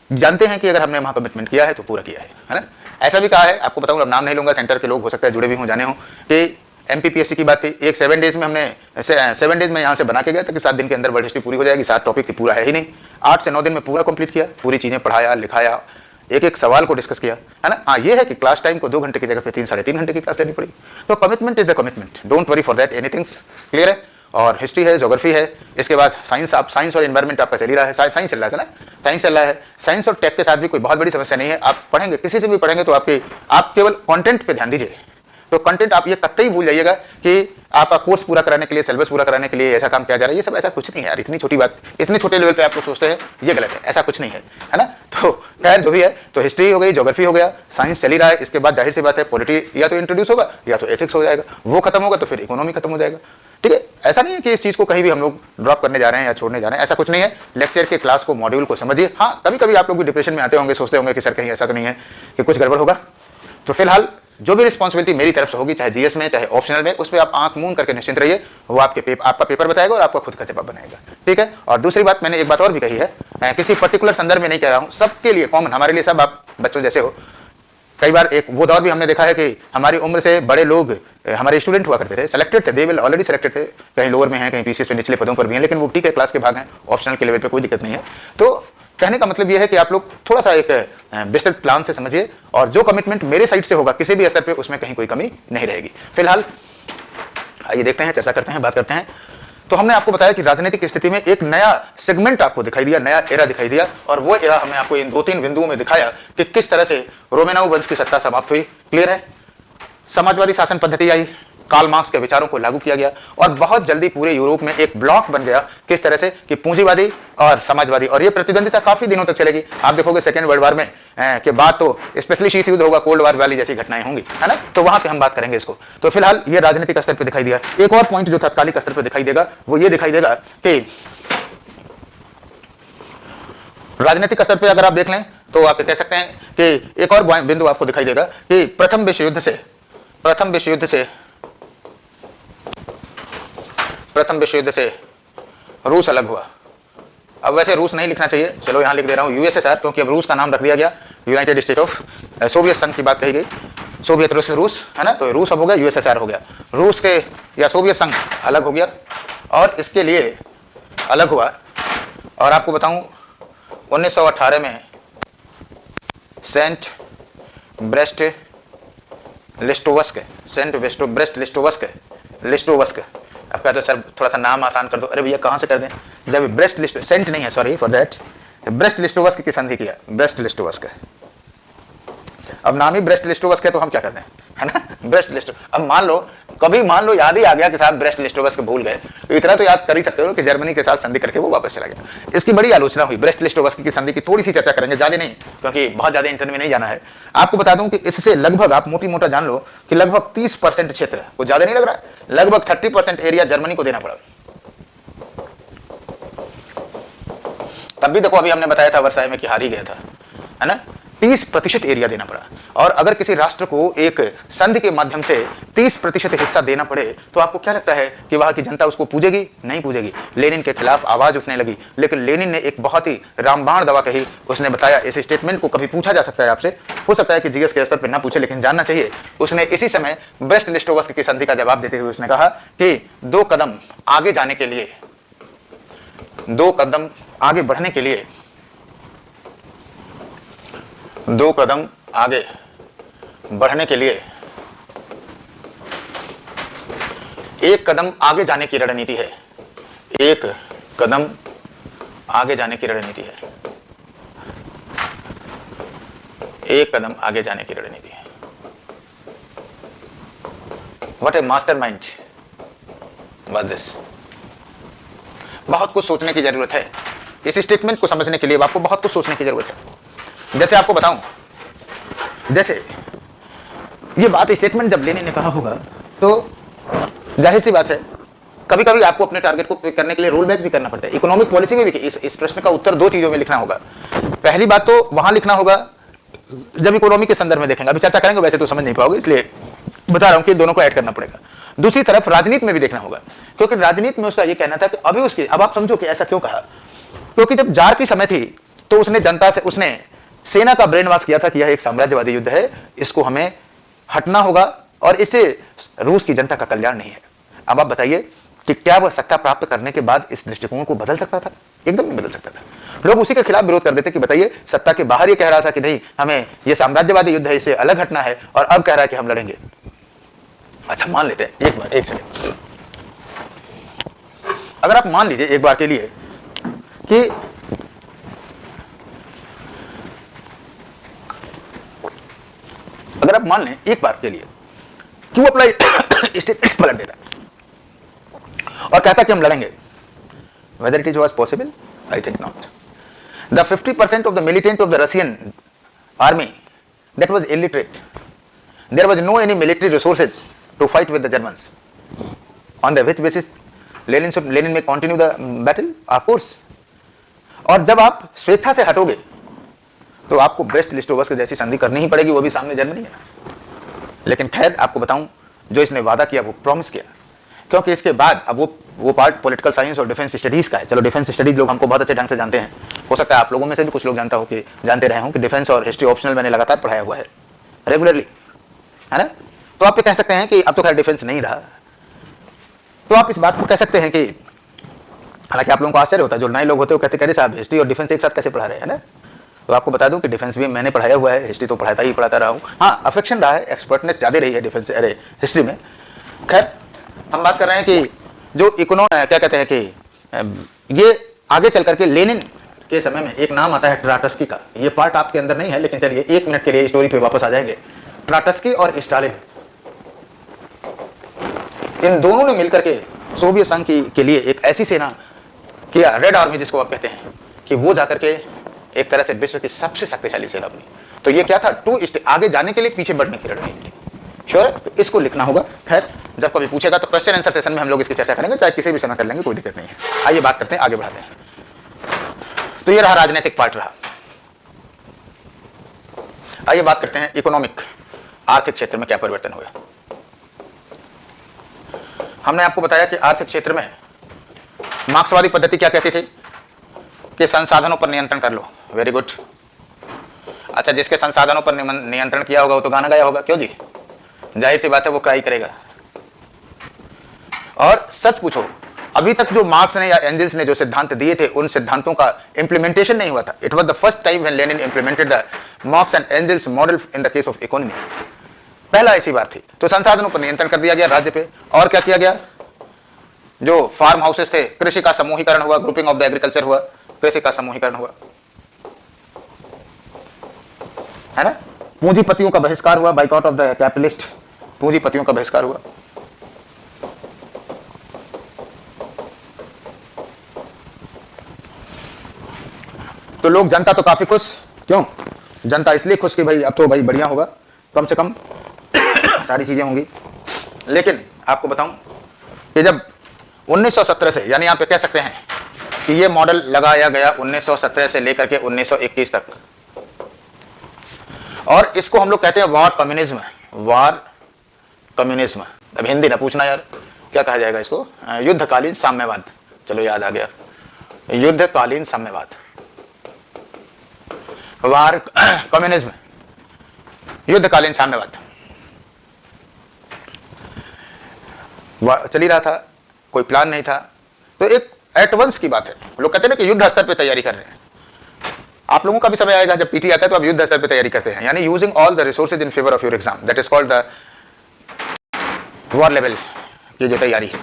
जानते हैं कि अगर हमने वहाँ कमिटमेंट किया है तो पूरा किया है ना। ऐसा भी कहा है, आपको बताऊँ, अब नाम नहीं लूंगा, सेंटर के लोग हो सकता है जुड़े भी हों, जाने हों, कि एमपीपीएससी की बात थी। एक 7 डेज में हमने 7 डेज में यहाँ से बना के गया था कि 7 दिन के अंदर वर्ल्ड हिस्ट्री पूरी हो जाएगी। 7 टॉपिक थी, पूरा है ही नहीं। 8 से 9 दिन में पूरा कंप्लीट किया, पूरी चीज़ें पढ़ाया लिखाया, एक एक सवाल को डिस्कस किया, है ना। हाँ ये है कि क्लास टाइम को 2 घंटे की जगह पे 3-3.5 घंटे की क्लास लेनी पड़ी। तो commitment is the commitment, don't worry for that anythings. Clear है। और हिस्ट्री है, ज्योग्राफी है, इसके बाद साइंस, आप साइंस और एनवायरमेंट आपका चल ही रहा है, साइंस चल रहा है ना, साइंस चल रहा है। साइंस और टेक के साथ भी कोई बहुत बड़ी समस्या नहीं है। आप पढ़ेंगे, किसी से भी पढ़ेंगे तो आप केवल कंटेंट पे ध्यान दीजिए। तो कंटेंट आप ये कतई भूल जाइएगा कि आपका कोर्स पूरा कराने के लिए, सिलेबस पूरा कराने के लिए ऐसा काम किया जा रहा है। ये सब ऐसा कुछ नहीं है यार। इतनी छोटी बात, इतने छोटे लेवल पे आप लोग सोचते हैं, ये गलत है, ऐसा कुछ नहीं है, है ना। तो खैर जो भी है, तो हिस्ट्री हो गई, ज्योग्राफी हो गया, साइंस चल ही रहा है। इसके बाद जाहिर सी बात है पॉलिटी या तो इंट्रोड्यूस होगा या तो एथिक्स हो जाएगा, वो खत्म होगा तो फिर इकोनॉमी खत्म हो जाएगा। ठीक है। ऐसा नहीं है कि इस चीज़ को कहीं भी हम लोग ड्रॉप करने जा रहे हैं या छोड़ने जा रहे हैं, ऐसा कुछ नहीं है। लेक्चर के क्लास को, मॉड्यूल को समझिए। हाँ कभी कभी आप लोग भी डिप्रेशन में आते होंगे, सोचते होंगे कि सर कहीं ऐसा तो नहीं है कि कुछ गड़बड़ होगा। तो फिलहाल जो भी रिस्पॉन्सिबिलिटी मेरी तरफ से होगी, चाहे जीएस में चाहे ऑप्शनल में, उस पर आप आंख मूंद करके निश्चिंत रहिए। वो आपका पेपर बताएगा और आपका खुद का जवाब बनाएगा। ठीक है। और दूसरी बात, मैंने एक बात और भी कही है, मैं किसी पर्टिकुलर संदर्भ में नहीं कह रहा हूँ, सबके लिए कॉमन, हमारे लिए सब आप बच्चों जैसे हो। कई बार एक वो दौर भी हमने देखा है कि हमारी उम्र से बड़े लोग हमारे स्टूडेंट हुआ करते थे, सेलेक्टेड थे, दे विल ऑलरेडी सेलेक्टेड थे, कहीं लोअर में हैं, कहीं पीसीएस पे निचले पदों पर भी हैं, लेकिन वो ठीक है, क्लास के भाग हैं, ऑप्शनल के लेवल पे कोई दिक्कत नहीं है। तो कहने का मतलब ये है कि आप लोग थोड़ा सा एक विस्तृत प्लान से समझिए, और जो कमिटमेंट मेरे साइड से होगा किसी भी स्तर पे, उसमें कहीं कोई कमी नहीं रहेगी। फिलहाल आइए देखते हैं, चर्चा करते हैं, बात करते हैं। तो हमने आपको बताया कि राजनीतिक स्थिति में एक नया सेगमेंट आपको दिखाई दिया, नया एरा दिखाई दिया, और वो एरा हमने आपको इन 2-3 बिंदुओं में दिखाया कि किस तरह से रोमेनोव वंश की सत्ता समाप्त हुई। क्लियर है। समाजवादी शासन पद्धति आई, कार्ल मार्क्स के विचारों को लागू किया गया, और बहुत जल्दी पूरे यूरोप में एक ब्लॉक बन गया। किस तरह से कि पूंजीवादी और समाजवादी, और ये प्रतिद्वंदिता काफी दिनों तक चलेगी। आप देखोगे सेकेंड वर्ल्ड वॉर में के बाद तो स्पेशली शीत युद्ध होगा, कोल्ड वॉर वाली जैसी घटनाएं होंगी, है ना। तो वहां पे हम बात करेंगे इसको। तो फिलहाल ये राजनीतिक स्तर पर दिखाई दिया। एक और पॉइंट जो तात्कालिक स्तर पर दिखाई देगा वो ये दिखाई देगा कि राजनीतिक स्तर पर अगर आप देख लें तो आप कह सकते हैं कि एक और बिंदु आपको दिखाई देगा कि प्रथम विश्व युद्ध से रूस अलग हुआ। अब वैसे रूस नहीं लिखना चाहिए, चलो यहां लिख दे रहा हूं यूएसएसआर, क्योंकि अब रूस का नाम रख दिया गया, यूनाइटेड स्टेट ऑफ, सोवियत संघ की बात कही गई, सोवियत रूस, है ना। तो रूस अब हो गया यूएसएसआर हो गया, रूस के या सोवियत संघ अलग हो गया, और इसके लिए अलग हुआ। और आपको बताऊं 1918 में सेंट ब्रेस्ट लिस्टोवस्क आप कहते हो सर थोड़ा सा नाम आसान कर दो, अरे भैया कहाँ से कर दें, जब ब्रेस्ट लिस्ट सेंट नहीं है, सॉरी फॉर दैट, ब्रेस्ट लिस्टोवस्क की संधि किया, ब्रेस्ट लिस्टोवस्क, अब नाम ही ब्रेस्ट लिस्टोवस्क है तो हम क्या कर दें, है ना, ब्रेस्ट लिस्ट। अब मान लो कभी मान लो याद ही आ गया कि साहब ब्रेस्ट लिस्टोवस्क भूल गए, तो इतना तो याद कर ही सकते हो कि जर्मनी के साथ संधि करके वो वापस चला गया। इसकी बड़ी आलोचना हुई, ब्रेस्ट लिस्टोवस्क की संधि की थोड़ी सी चर्चा करेंगे, ज्यादा नहीं क्योंकि बहुत ज्यादा इंटरव्यू में नहीं जाना है। आपको बता दूं कि इससे लगभग आप मोटी मोटा जान लो कि लगभग 30% क्षेत्र, वो ज्यादा नहीं लग रहा है, लगभग 30% एरिया जर्मनी को देना पड़ा। तब भी देखो अभी हमने बताया था वर्साई में कि हार ही गया था, है ना, 30% एरिया देना पड़ा। और अगर किसी राष्ट्र को एक संधि के माध्यम से 30% हिस्सा देना पड़े तो आपको क्या लगता है कि वहां की जनता उसको पूजेगी? नहीं पूजेगी। लेनिन के खिलाफ आवाज उठने लगी, लेकिन लेनिन ने एक बहुत ही रामबाण दवा कही। उसने बताया, इस स्टेटमेंट को कभी पूछा जा सकता है आपसे, हो सकता है कि जीएस के स्तर पर ना पूछे लेकिन जानना चाहिए। उसने इसी समय ब्रेस्ट लिस्टोवस्क की संधि का जवाब देते हुए उसने कहा कि 2 कदम आगे जाने के लिए, 2 कदम आगे बढ़ने के लिए, 2 कदम आगे बढ़ने के लिए 1 कदम आगे जाने की रणनीति है, 1 कदम आगे जाने की रणनीति है, 1 कदम आगे जाने की रणनीति है। What A mastermind was this. बहुत कुछ सोचने की जरूरत है, इस स्टेटमेंट को समझने के लिए आपको बहुत कुछ सोचने की जरूरत है। जैसे आपको बताऊं, जैसे ये बात स्टेटमेंट जब लेनिन ने कहा होगा तो जाहिर सी बात है कभी कभी आपको अपने टारगेट को करने के लिए रोल बैक भी करना पड़ता है। इकोनॉमिक पॉलिसी में भी इस प्रश्न का उत्तर 2 चीजों में लिखना होगा। पहली बात तो वहां लिखना होगा जब इकोनॉमी के संदर्भ में देखेंगे, अभी चर्चा करेंगे, वैसे तो समझ नहीं पाओगे इसलिए बता रहा हूं कि दोनों को ऐड करना पड़ेगा। दूसरी तरफ राजनीति में भी देखना होगा, क्योंकि राजनीति में उसका यह कहना था कि अभी उसकी, अब आप समझो कि ऐसा क्यों कहा, क्योंकि जब जार की समय थी तो उसने जनता से, उसने सेना का ब्रेन वॉश किया था कि यह एक साम्राज्यवादी युद्ध है, इसको हमें हटना होगा और इससे रूस की जनता का कल्याण नहीं है। अब आप बताइए कि क्या वह सत्ता प्राप्त करने के बाद इस दृष्टिकोण को बदल सकता था? एकदम नहीं बदल सकता था। लोग उसी के खिलाफ विरोध कर देते कि बताइए सत्ता के बाहर ये कह रहा था कि नहीं हमें यह साम्राज्यवादी युद्ध है, इसे अलग हटना है, और अब कह रहा है कि हम लड़ेंगे। अच्छा मान लेते हैं एक बार, एक सेकंड, अगर आप मान लीजिए एक बार के लिए कि अगर आप मान लें एक बार के लिए कि वो अपना स्टेटमेंट पलट देता और कहता कि हम लड़ेंगे, whether it was possible, I think not. The 50% of the militant of the Russian army that was illiterate. There was no any military resources to fight with the Germans. On the which basis Lenin may continue the battle, of course. और जब आप स्वेच्छा से हटोगे तो आपको ब्रेस्ट लिस्टोवस्क जैसी संधि करनी ही पड़ेगी, वो भी सामने जर्मनी है। लेकिन खैर आपको बताऊं, जो इसने वादा किया वो प्रॉमिस किया, क्योंकि इसके बाद अब वो पार्ट पॉलिटिकल साइंस और डिफेंस स्टडीज का है। चलो डिफेंस स्टडीज लोग हमको बहुत अच्छे ढंग से जानते हैं, हो सकता है आप लोगों में से भी कुछ लोग जानते रहे हों कि डिफेंस और हिस्ट्री ऑप्शनल मैंने लगातार पढ़ाया हुआ है रेगुलरली, है ना। तो आप ये कह सकते हैं कि अब तो खैर डिफेंस नहीं रहा, तो आप इस बात को कह सकते हैं कि, हालांकि आप लोगों को आश्चर्य होता है, जो नए लोग होते हैं वो कहते हैं साहब हिस्ट्री और डिफेंस एक साथ कैसे पढ़ा रहे हैं, ना। तो आपको बता दूं कि डिफेंस भी मैंने पढ़ाया हुआ है, हिस्ट्री तो पढ़ाता रहा हूँ। हाँ, अफेक्शन रहा है, एक्सपर्टनेस ज़्यादा रही है डिफेंस हिस्ट्री में। खैर हम बात कर रहे हैं कि जो क्या कहते हैं कि ये आगे चल करके लेनिन के समय में एक नाम आता है ट्राटस्की का। ये पार्ट आपके अंदर नहीं है, लेकिन चलिए 1 मिनट के लिए स्टोरी पे वापस आ जाएंगे। ट्राटस्की और स्टालिन, इन दोनों ने मिलकर के सोवियत संघ के लिए एक ऐसी सेना किया, रेड आर्मी जिसको आप कहते हैं, कि वो जाकर के एक तरह से विश्व की सबसे शक्तिशाली सेना बनी। तो ये क्या था, आगे जाने के लिए पीछे बढ़ने की रणनीति। श्योर है, तो इसको लिखना होगा। खैर जब कभी पूछेगा तो क्वेश्चन आंसर सेशन में हम लोग इसकी चर्चा करेंगे, चाहे किसी भी समय कर लेंगे, कोई दिक्कत नहीं है। आइए बात करते हैं, आगे बढ़ाते हैं। तो ये रहा राजनीतिक पार्ट रहा। आइए बात करते हैं इकोनॉमिक, आर्थिक क्षेत्र में क्या परिवर्तन हुआ। हमने आपको बताया कि आर्थिक क्षेत्र में मार्क्सवादी पद्धति क्या कहती थी कि संसाधनों पर नियंत्रण कर लो। Very good. अच्छा, जिसके संसाधनों पर नियंत्रण किया होगा वो तो गाना गाया होगा, क्यों जी, जाहिर सी बात है वो क्या ही करेगा। और सच पूछो, अभी तक जो मार्क्स ने या एंजल्स ने जो सिद्धांत दिए थे, उन सिद्धांतों का इंप्लीमेंटेशन नहीं हुआ था। It was the first time when Lenin implemented the Marx and Engels model in the case of economy. पहला ऐसी बात थी। तो संसाधनों पर नियंत्रण कर दिया गया राज्य पे, और क्या किया गया, जो फार्म हाउसेस थे, कृषि का समूहीकरण हुआ, ग्रुपिंग ऑफ द एग्रीकल्चर हुआ, कृषि का समूहीकरण हुआ, है ना। पूंजीपतियों का बहिष्कार हुआ, बाइकआउट ऑफ द कैपिटलिस्ट, पूंजीपतियों का बहिष्कार हुआ। तो लोग, जनता तो काफी खुश, क्यों? जनता इसलिए खुश कि भाई अब तो भाई बढ़िया होगा, कम से कम सारी चीजें होंगी। लेकिन आपको बताऊं कि जब 1917 से, यानी आप पे कह सकते हैं कि ये मॉडल लगाया गया 1917 से लेकर के 1921 तक, और इसको हम लोग कहते हैं वार कम्युनिज्म। वार कम्युनिज्म, अब हिंदी ना पूछना यार, क्या कहा जाएगा इसको? युद्धकालीन साम्यवाद। चलो याद आ गया, युद्धकालीन साम्यवाद, वार कम्युनिज्म, युद्धकालीन साम्यवाद चल ही रहा था, कोई प्लान नहीं था। तो एक एडवांस की बात है, लोग कहते हैं ना कि युद्ध स्तर पे तैयारी कर रहे हैं। आप लोगों का भी समय आएगा जब पीटी आता है तो आप युद्ध स्तर पे तैयारी करते हैं, यानी using all the resources in favour of your exam, that is called the war level की जो तैयारी है।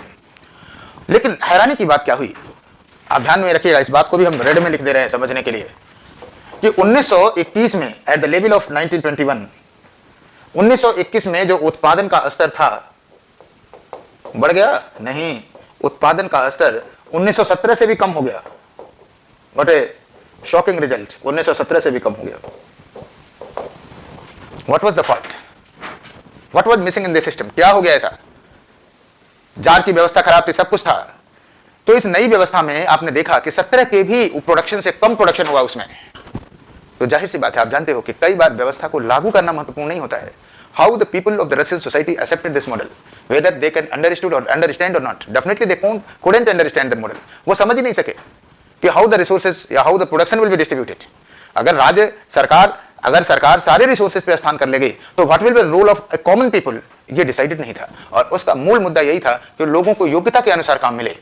लेकिन हैरानी की बात क्या हुई, आप ध्यान में रखिएगा, इस बात को भी हम रेड में लिख दे रहे हैं समझने के लिए, कि 1921 में एट द लेवल ऑफ 1921, 1921 में जो उत्पादन का स्तर था बढ़ गया नहीं, उत्पादन का स्तर 1917 से भी कम हो गया। व्हाट ए शॉकिंग रिजल्ट, 1917 से भी कम हो गया। What was the fault, what was missing in this system? क्या हो गया ऐसा? जार की व्यवस्था खराब थी, सब कुछ था। तो इस नई व्यवस्था में आपने देखा कि 17 के भी प्रोडक्शन से कम प्रोडक्शन हुआ उसमें। तो जाहिर सी बात है, आप जानते हो कि कई बार व्यवस्था को लागू करना महत्वपूर्ण नहीं होता है। How the people of the Russian society accepted this model, whether they can understand or not, definitely they couldn't understand the model। वो समझ ही नहीं सके कि how the resources या how the production will be distributed। अगर सरकार सारे रिसोर्सेज पे स्थान कर लेगी तो what will be role of common people, ये डिसाइडेड नहीं था। और उसका मूल मुद्दा यही था कि लोगों को योग्यता के अनुसार काम मिले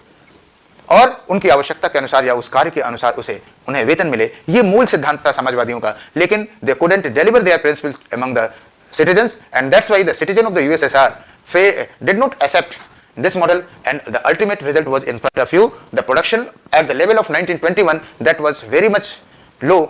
और उनकी आवश्यकता के अनुसार या उस कार्य के अनुसार उन्हें वेतन मिले। ये मूल सिद्धांत था समाजवादियों का। लेकिन दे couldn't deliver their principles among the citizens, and that's why the citizen of the USSR did not accept this model, and the ultimate result was in front of you, the production at the level of 1921 that was very much low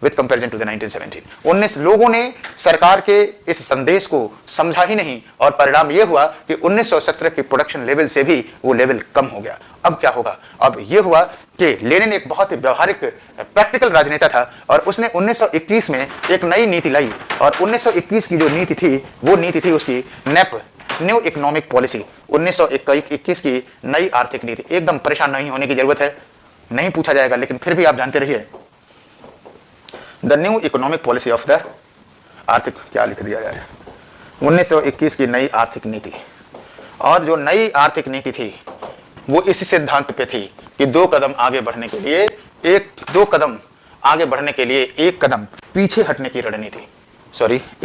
with comparison to the 1917। 19 लोगों ने सरकार के इस संदेश को समझा ही नहीं, और परिणाम यह हुआ कि 1917 के प्रोडक्शन लेवल से भी वो लेवल कम हो गया। अब क्या होगा? अब यह हुआ कि लेनिन एक बहुत ही व्यवहारिक प्रैक्टिकल राजनेता था, और उसने 1921 में एक नई नीति लाई, और 1921 की जो नीति थी वो नीति थी उसकी नेप, न्यू इकोनॉमिक पॉलिसी। 1921 की नई आर्थिक नीति। एकदम परेशान नहीं होने की जरूरत है, नहीं पूछा जाएगा, लेकिन फिर भी आप जानते रहिए, the new economic policy of the आर्थिक, क्या लिख दिया जाए, 1921 की नई आर्थिक नीति। और जो नई आर्थिक नीति थी वो इसी सिद्धांत पे थी कि दो कदम आगे बढ़ने के लिए एक कदम पीछे हटने की रणनीति,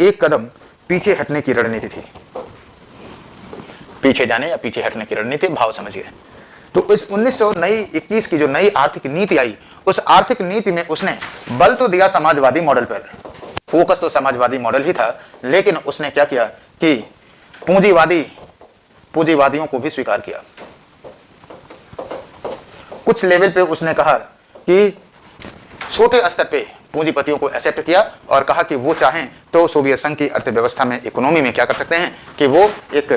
एक कदम पीछे हटने की रणनीति थी। पीछे जाने या पीछे हटने की रणनीति, भाव समझिए। तो इस 1921 की जो नई आर्थिक नीति आई, उस आर्थिक नीति में उसने बल तो दिया समाजवादी मॉडल पर, फोकस तो समाजवादी मॉडल ही था, लेकिन उसने क्या किया कि पूंजीवादियों को भी स्वीकार किया। कुछ लेवल पे उसने कहा कि छोटे स्तर पे पूंजीपतियों को एक्सेप्ट किया और कहा कि वो चाहें तो सोवियत संघ की अर्थव्यवस्था में, इकोनॉमी में क्या कर सकते हैं कि वो एक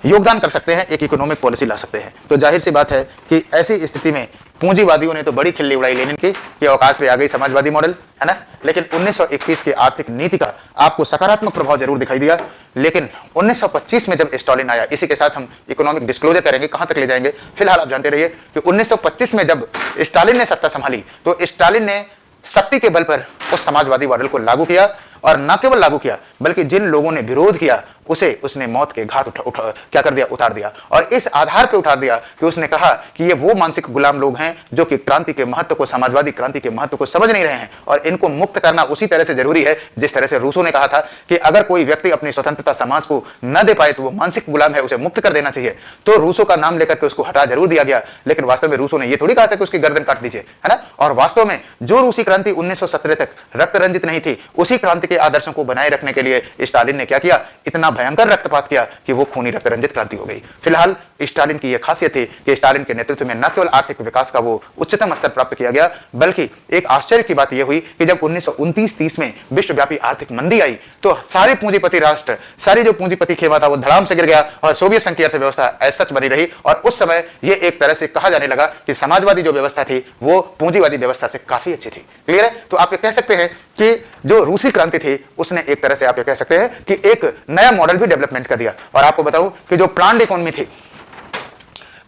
योगदान कर सकते हैं, एक इकोनॉमिक पॉलिसी ला सकते हैं। तो जाहिर सी बात है कि ऐसी स्थिति में पूंजीवादियों ने तो बड़ी खिल्ली उड़ाई लेनिन की औकात पे आ गई समाजवादी मॉडल, है ना। लेकिन 1921 की आर्थिक नीति का आपको सकारात्मक प्रभाव जरूर दिखाई दिया। लेकिन 1925 में जब स्टालिन आया, इसी के साथ हम इकोनॉमिक डिस्क्लोजर करेंगे, कहां तक ले जाएंगे फिलहाल आप जानते रहिए कि 1925 में जब स्टालिन ने सत्ता संभाली तो स्टालिन ने शक्ति के बल पर उस समाजवादी मॉडल को लागू किया, और न केवल लागू किया बल्कि जिन लोगों ने विरोध किया उसने मौत के घाट उतार दिया। और इस आधार पे उतार दिया कि उसने कहा कि ये वो मानसिक गुलाम लोग हैं जो कि क्रांति के महत्व को, समाजवादी क्रांति के महत्व को समझ नहीं रहे हैं, और इनको मुक्त करना उसी तरह से जरूरी है जिस तरह से रूसो ने कहा था कि अगर कोई व्यक्ति अपनी स्वतंत्रता समाज को न दे पाए तो वो मानसिक गुलाम है, उसे मुक्त कर देना चाहिए। तो रूसो का नाम लेकर के उसको हटा जरूर दिया गया, लेकिन वास्तव में रूसो ने ये थोड़ी कहा था कि उसकी गर्दन काट दीजिए, है ना। और वास्तव में जो रूसी क्रांति 1917 तक रक्त रंजित नहीं थी, उसी क्रांति के आदर्शों को बनाए रखने के लिए स्टालिन ने क्या किया, इतना भयंकर रक्तपात किया कि वो खूनी रंजित क्रांति हो गई। फिलहाल स्टालिन की यह खासियत थी कि स्टालिन के नेतृत्व में न केवल आर्थिक विकास का वो उच्चतम स्तर प्राप्त किया गया, बल्कि एक आश्चर्य की बात यह हुई कि जब 1929-30 में विश्वव्यापी आर्थिक मंदी आई तो सारे पूंजीपति राष्ट्र, सारी जो पूंजीपति खेमा था वो धड़ाम से गिर गया और सोवियत संघ की अर्थव्यवस्था ऐसा सच बनी रही। और उस समय ये एक तरह से कहा जाने लगा कि समाजवादी जो व्यवस्था थी वो पूंजीवादी व्यवस्था से काफी अच्छी थी। क्लियर है? तो आप ये कह सकते हैं कि जो रूसी क्रांति थी उसने एक तरह से आप ये कह सकते हैं कि एक नया मॉडल भी डेवलपमेंट कर दिया। और आपको बताऊं कि जो प्लान्ड इकोनॉमी थी,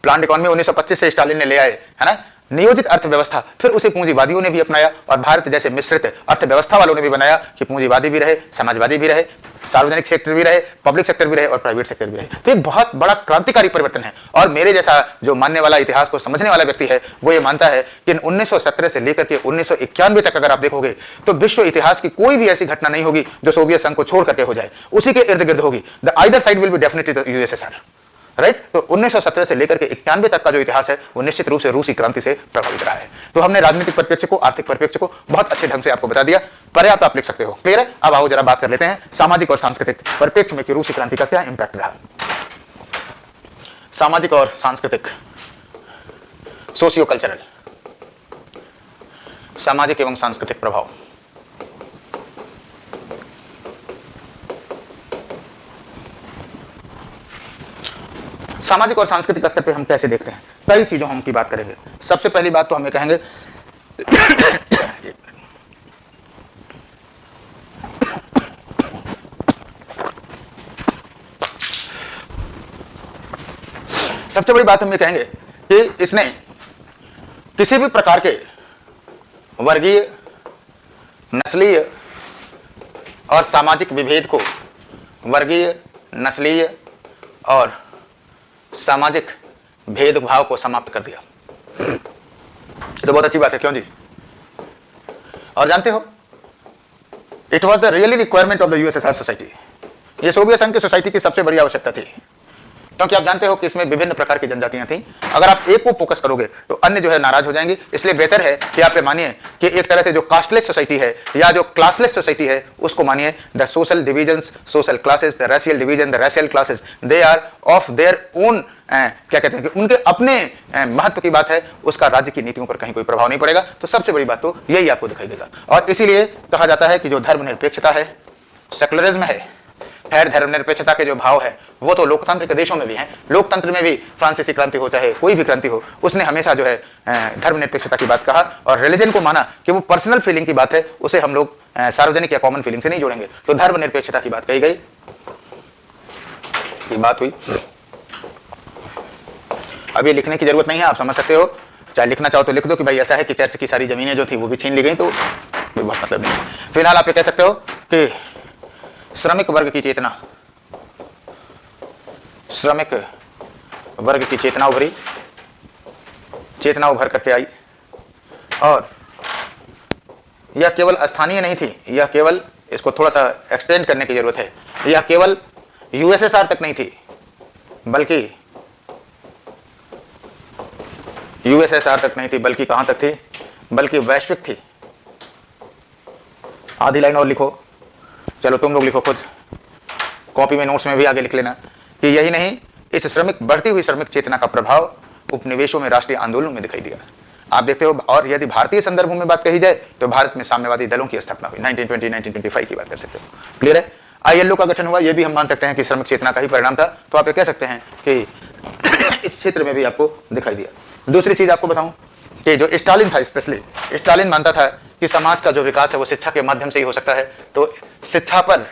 प्लान्ड इकोनॉमी 1925 से स्टालिन ने ले आए, है ना, नियोजित अर्थव्यवस्था, फिर उसे पूंजीवादियों ने भी अपनाया और भारत जैसे मिश्रित अर्थव्यवस्था वालों ने भी बनाया कि पूंजीवादी भी रहे, समाजवादी भी रहे, सार्वजनिक सेक्टर भी रहे, पब्लिक सेक्टर भी रहे और प्राइवेट सेक्टर भी रहे। तो एक बहुत बड़ा क्रांतिकारी परिवर्तन है। और मेरे जैसा जो मानने वाला, इतिहास को समझने वाला व्यक्ति है, वो ये मानता है कि 1917 से लेकर के 1991 तक अगर आप देखोगे तो विश्व इतिहास की कोई भी ऐसी घटना नहीं होगी जो सोवियत संघ को छोड़ करके हो जाए, उसी के इर्द गिर्द होगी। The either side will be definitely USSR, right. तो 1917 से लेकर के 91 तक का जो इतिहास है वो निश्चित रूप से रूसी क्रांति से प्रभावित रहा है। तो हमने राजनीतिक परिप्रेक्ष्य को, आर्थिक परिप्रेक्ष्य को बहुत अच्छे ढंग से आपको बता दिया, पर्याप्त आप लिख सकते हो। क्लियर है? अब आओ जरा बात कर लेते हैं सामाजिक और सांस्कृतिक परिप्रेक्ष्य में कि रूसी क्रांति का क्या इंपैक्ट रहा। सामाजिक और सांस्कृतिक, सोशियो कल्चरल, सामाजिक एवं सांस्कृतिक प्रभाव। सामाजिक और सांस्कृतिक स्तर पे हम कैसे देखते हैं, कई चीजों हम की बात करेंगे। सबसे पहली बात तो हम ये कहेंगे सबसे बड़ी बात हम ये कहेंगे कि इसने किसी भी प्रकार के वर्गीय, नस्लीय और सामाजिक विभेद को, वर्गीय, नस्लीय और सामाजिक भेदभाव को समाप्त कर दिया। तो बहुत अच्छी बात है, क्यों जी? और जानते हो, it was the really requirement of the USSR society. ये सोवियत संघ की सोसाइटी की सबसे बड़ी आवश्यकता थी, क्योंकि आप जानते हो कि इसमें विभिन्न प्रकार की जनजातियां थीं। अगर आप एक को फोकस करोगे तो अन्य जो है नाराज हो जाएंगे। इसलिए बेहतर है कि आप ये मानिए कि एक तरह से जो कास्टलेस सोसाइटी है या जो क्लासलेस सोसाइटी है उसको मानिए the social divisions, social classes, the racial division, the racial classes, they are of their own, क्या कहते हैं कि उनके अपने महत्व की बात है, उसका राज्य की नीतियों पर कहीं कोई प्रभाव नहीं पड़ेगा। तो सबसे बड़ी बात तो यही आपको दिखाई देगा। और इसीलिए कहा जाता है कि जो धर्मनिरपेक्षता है, सेकुलरिज्म है, खैर धर्मनिरपेक्षता के जो भाव है वो तो लोकतांत्रिक देशों में भी हैं। लोकतंत्र में भी फ्रांसीसी क्रांति हो चाहे कोई भी क्रांति हो, उसने हमेशा जो है धर्मनिरपेक्षता की बात कहा और रिलीजन को माना कि वो पर्सनल फीलिंग की बात है, उसे हम लोग सार्वजनिक या कॉमन फीलिंग से नहीं जोड़ेंगे। तो धर्मनिरपेक्षता की बात कही गई, ये बात हुई। अब ये लिखने की जरूरत नहीं है, आप समझ सकते हो, चाहे लिखना चाहो तो लिख दो कि भाई ऐसा है कि चर्च की सारी जमीनें जो थी वो भी छीन ली गई, तो कोई बहुत मतलब नहीं। फिलहाल आप ये कह सकते हो कि श्रमिक वर्ग की चेतना, श्रमिक वर्ग की चेतना उभरी, चेतना उभर करके आई। और यह केवल स्थानीय नहीं थी, यह केवल, इसको थोड़ा सा एक्सटेंड करने की जरूरत है, यह केवल यूएसएसआर तक नहीं थी, बल्कि यूएसएसआर तक नहीं थी, बल्कि कहां तक थी, बल्कि वैश्विक थी। आधी लाइन और लिखो, चलो तुम लोग लिखो खुद, कॉपी में, नोट्स में भी आगे लिख लेना कि यही नहीं, इस श्रमिक, बढ़ती हुई श्रमिक चेतना का प्रभाव उपनिवेशों में, राष्ट्रीय आंदोलन में दिखाई दिया। आप देखते हो। और यदि भारतीय संदर्भों में बात कही जाए तो भारत में साम्यवादी दलों की स्थापना हुई, 1920-1925 की बात कर सकते हो। क्लियर है? आईएलओ का गठन हुआ, यह भी हम मान सकते हैं कि श्रमिक चेतना का ही परिणाम था। तो आप ये कह सकते हैं कि इस क्षेत्र में भी आपको दिखाई दिया। दूसरी चीज आपको बताऊं कि जो स्टालिन था, स्पेशली स्टालिन मानता था कि समाज का जो विकास है वो शिक्षा के माध्यम से ही हो सकता है। तो शिक्षा पर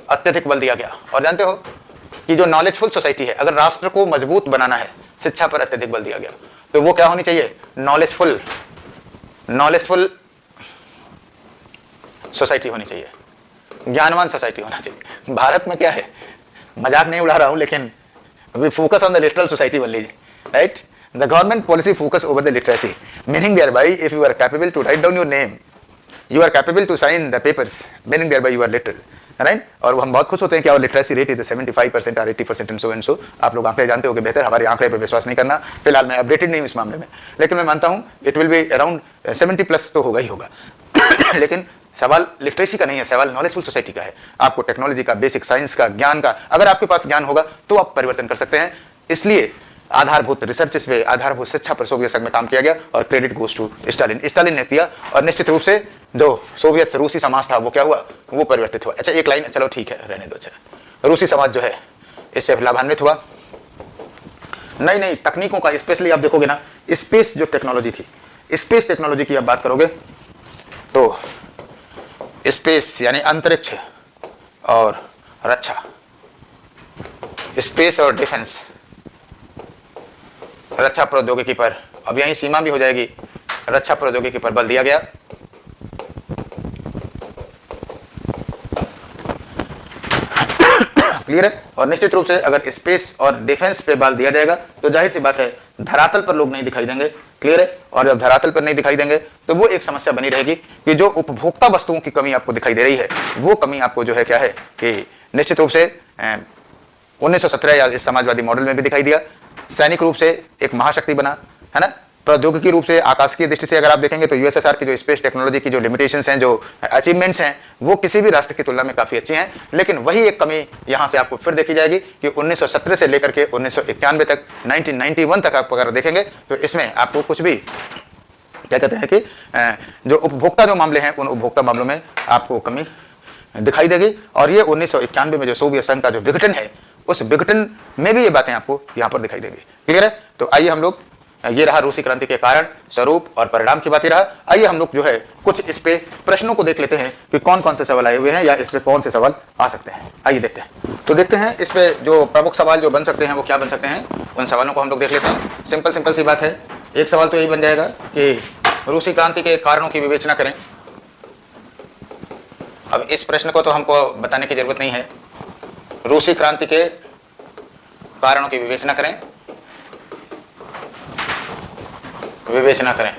अत्यधिक बल दिया गया। और जानते हो कि जो नॉलेजफुल सोसाइटी है, अगर राष्ट्र को मजबूत बनाना है, शिक्षा पर अत्यधिक बल दिया गया। तो वो क्या होनी चाहिए? नॉलेजफुल सोसाइटी होनी चाहिए, ज्ञानवान सोसाइटी होना चाहिए। भारत में क्या है, मजाक नहीं उड़ा रहा हूं, लेकिन we focus on the literal society only, right? The government policy focus over the literacy, meaning thereby if you are capable to write down your name, you are capable to sign the papers, meaning thereby you are literal, right? और हम बहुत खुश होते हैं कि और लिटरेसी रेट इज 75% और 80% एंड सो। आप लोग आंकड़े जानते हो कि बेहतर हमारे आंकड़े पर विश्वास नहीं करना। फिलहाल मैं अपडेटेड नहीं हूं इस मामले में, लेकिन मैं मानता हूं इट विल बी अराउंड 70+ तो होगा ही होगा। लेकिन सवाल लिटरेसी का नहीं है, सवाल नॉलेजफुल सोसाइटी का है। आपको टेक्नोलॉजी का, बेसिक साइंस का, ज्ञान का, अगर आपके पास ज्ञान होगा तो आप परिवर्तन कर सकते हैं। इसलिए आधारभूत रिसर्च पे, आधारभूत शिक्षा पर सोवियत संघ में काम किया गया और credit goes to Stalin. Stalin ने किया और निश्चित रूप से जो सोवियत रूसी समाज था वो क्या हुआ, वो परिवर्तित हुआ। अच्छा एक लाइन, चलो ठीक है रहने दो। अच्छा रूसी समाज जो है इससे लाभान्वित हुआ। नई नई तकनीकों का, स्पेशली आप देखोगे ना, स्पेस जो टेक्नोलॉजी थी, स्पेस टेक्नोलॉजी की आप बात करोगे तो स्पेस यानी अंतरिक्ष और रक्षा, स्पेस और डिफेंस, रक्षा प्रौद्योगिकी पर, अब यही सीमा भी हो जाएगी, रक्षा प्रौद्योगिकी पर बल दिया गया। क्लियर है। और निश्चित रूप से अगर स्पेस और डिफेंस पे बल दिया जाएगा तो जाहिर सी बात है धरातल पर लोग नहीं दिखाई देंगे। क्लियर है। और जब धरातल पर नहीं दिखाई देंगे तो वो एक समस्या बनी रहेगी कि जो उपभोक्ता वस्तुओं की कमी आपको दिखाई दे रही है, वो कमी आपको जो है क्या है कि निश्चित रूप से 1917 या इस समाजवादी मॉडल में भी दिखाई दिया। सैनिक रूप से एक महाशक्ति बना, है ना। प्रौद्योगिकी रूप से, आकाशीय दृष्टि से अगर आप देखेंगे तो यूएसएसआर की जो स्पेस टेक्नोलॉजी की जो लिमिटेशंस हैं, जो अचीवमेंट्स हैं, वो किसी भी राष्ट्र की तुलना में काफी अच्छी हैं। लेकिन वही एक कमी यहां से आपको फिर देखी जाएगी कि 1917 से लेकर के 1991 तक, 1991 तक आप अगर देखेंगे तो इसमें आपको कुछ भी क्या कहते हैं कि जो उपभोक्ता जो मामले हैं, उन उपभोक्ता मामलों में आपको कमी दिखाई देगी। और ये 1991 में जो सोवियत संघ का जो विघटन है, उस विघटन में भी ये बातें आपको यहां पर दिखाई देंगी। क्लियर है। तो आइए हम लोग, ये रहा रूसी क्रांति के कारण, स्वरूप और परिणाम की बातें रहा। आइए हम लोग जो है कुछ इस पे प्रश्नों को देख लेते हैं कि कौन कौन से सवाल आए हुए हैं या इस पे कौन से सवाल आ सकते हैं। आइए देखते हैं। तो देखते हैं इस पे जो प्रमुख सवाल जो बन सकते हैं वो क्या बन सकते हैं, उन सवालों को हम लोग देख लेते हैं। सिंपल सी बात है। एक सवाल तो यही बन जाएगा कि रूसी क्रांति के कारणों की विवेचना करें। अब इस प्रश्न को तो हमको बताने की जरूरत नहीं है। रूसी क्रांति के कारणों की विवेचना करें, विवेचना करें।